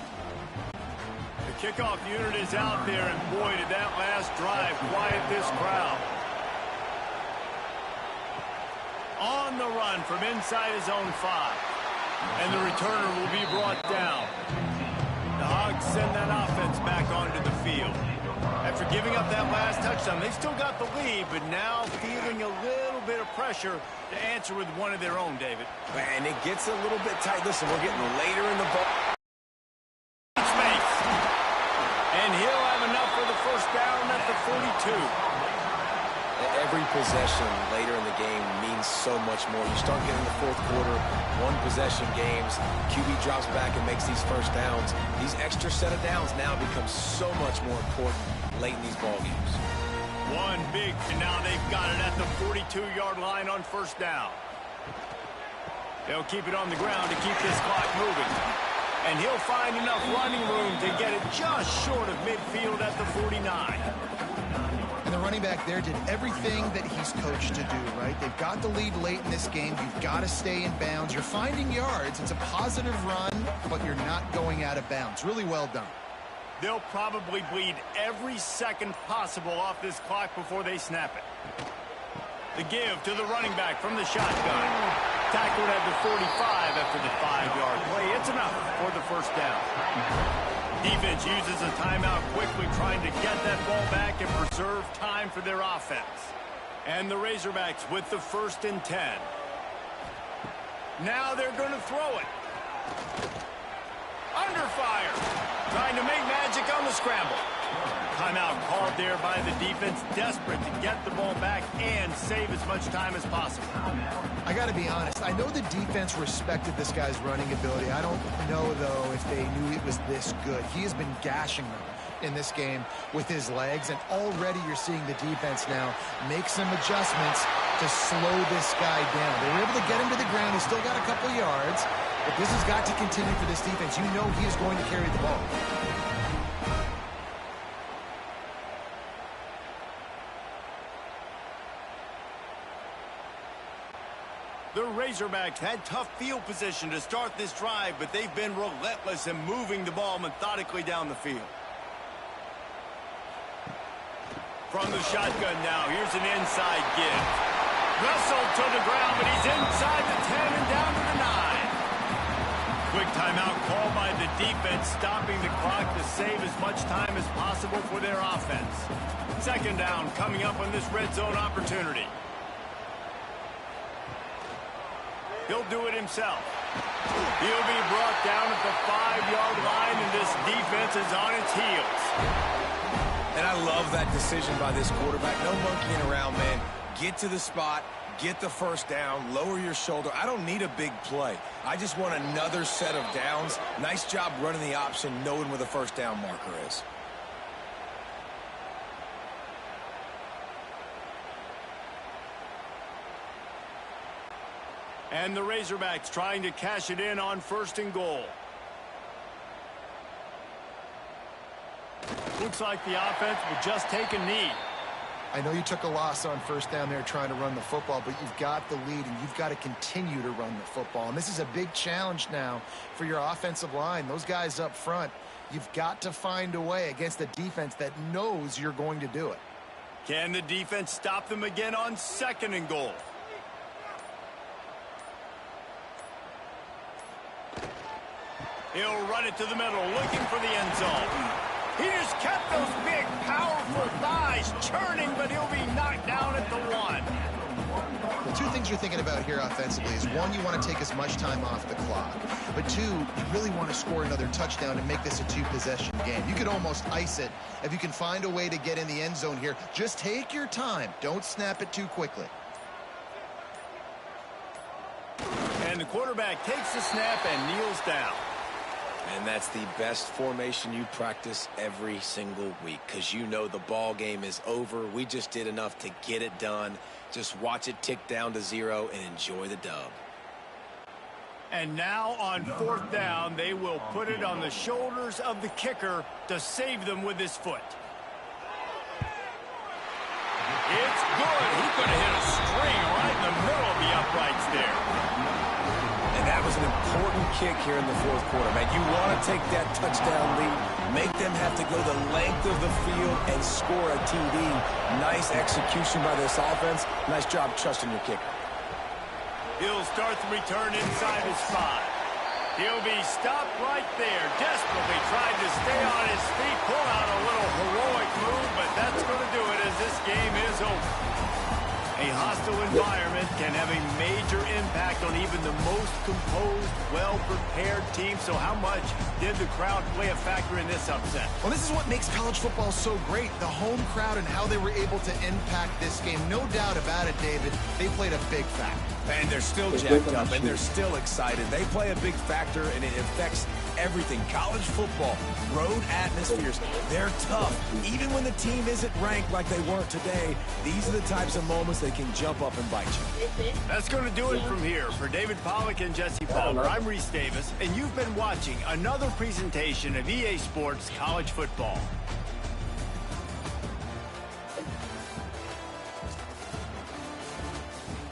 The kickoff unit is out there, and boy, did that last drive quiet this crowd. On the run from inside his own 5. And the returner will be brought down. The Hogs send that offense back onto the field. After giving up that last touchdown, they still got the lead, but now feeling a little bit of pressure to answer with one of their own, David. And it gets a little bit tight. Listen, we're getting later in the ball. And he'll have enough for the first down at the 42. Every possession later in the game means so much more. You start getting the fourth quarter, 1-possession games, QB drops back and makes these first downs. These extra set of downs now become so much more important late in these ball games. One big, and now they've got it at the 42-yard line on first down. They'll keep it on the ground to keep this clock moving. And he'll find enough running room to get it just short of midfield at the 49. And the running back there did everything that he's coached to do, right? They've got the lead late in this game. You've got to stay in bounds. You're finding yards. It's a positive run, but you're not going out of bounds. Really well done. They'll probably bleed every second possible off this clock before they snap it. The give to the running back from the shotgun. Tackled at the 45 after the 5-yard play. It's enough for the first down. Defense uses a timeout quickly, trying to get that ball back and preserve time for their offense. And the Razorbacks with the 1st and 10. Now they're going to throw it. Under fire. Trying to make magic on the scramble. Timeout called there by the defense, desperate to get the ball back and save as much time as possible. I got to be honest. I know the defense respected this guy's running ability. I don't know, though, if they knew it was this good. He has been gashing them in this game with his legs, and already you're seeing the defense now make some adjustments to slow this guy down. They were able to get him to the ground. He's still got a couple yards, but this has got to continue for this defense. You know he is going to carry the ball. The Razorbacks had tough field position to start this drive, but they've been relentless in moving the ball methodically down the field. From the shotgun now, here's an inside give. Wrestled to the ground, but he's inside the 10 and down to the 9. Quick timeout called by the defense, stopping the clock to save as much time as possible for their offense. 2nd down coming up on this red zone opportunity. He'll do it himself. He'll be brought down at the 5-yard line, and this defense is on its heels. And I love that decision by this quarterback. No monkeying around, man. Get to the spot, get the first down, lower your shoulder. I don't need a big play. I just want another set of downs. Nice job running the option, knowing where the first down marker is. And the Razorbacks trying to cash it in on 1st and goal. Looks like the offense will just take a knee. I know you took a loss on first down there trying to run the football, but you've got the lead, and you've got to continue to run the football. And this is a big challenge now for your offensive line. Those guys up front, you've got to find a way against a defense that knows you're going to do it. Can the defense stop them again on 2nd and goal? He'll run it to the middle, looking for the end zone. He just kept those big, powerful thighs churning, but he'll be knocked down at the 1. The two things you're thinking about here offensively is, one, you want to take as much time off the clock. But two, you really want to score another touchdown and make this a 2-possession game. You could almost ice it if you can find a way to get in the end zone here. Just take your time. Don't snap it too quickly. And the quarterback takes the snap and kneels down. And that's the best formation you practice every single week, because you know the ball game is over. We just did enough to get it done. Just watch it tick down to 0 and enjoy the dub. And now on 4th down, they will put it on the shoulders of the kicker to save them with his foot. It's good. He could have hit a string right in the middle of the uprights there. And that was an important kick here in the 4th quarter, man. You want to take that touchdown lead, make them have to go the length of the field and score a TD. Nice execution by this offense. Nice job trusting your kicker. He'll start the return inside his 5. He'll be stopped right there. Desperately tried to stay on his feet, pull out a little heroic move, but that's going to do it as this game is over. A hostile environment can have a major impact on even the most composed, well-prepared team. So how much did the crowd play a factor in this upset? Well, this is what makes college football so great. The home crowd and how they were able to impact this game. No doubt about it, David. They played a big factor. And they're still jacked up, and they're still excited. They play a big factor, and it affects everything. College football, road atmospheres, they're tough. Even when the team isn't ranked like they weren't today, these are the types of moments that can jump up and bite you. That's going to do it from here. For David Pollack and Jesse Palmer, I'm Reese Davis, and you've been watching another presentation of EA Sports College Football.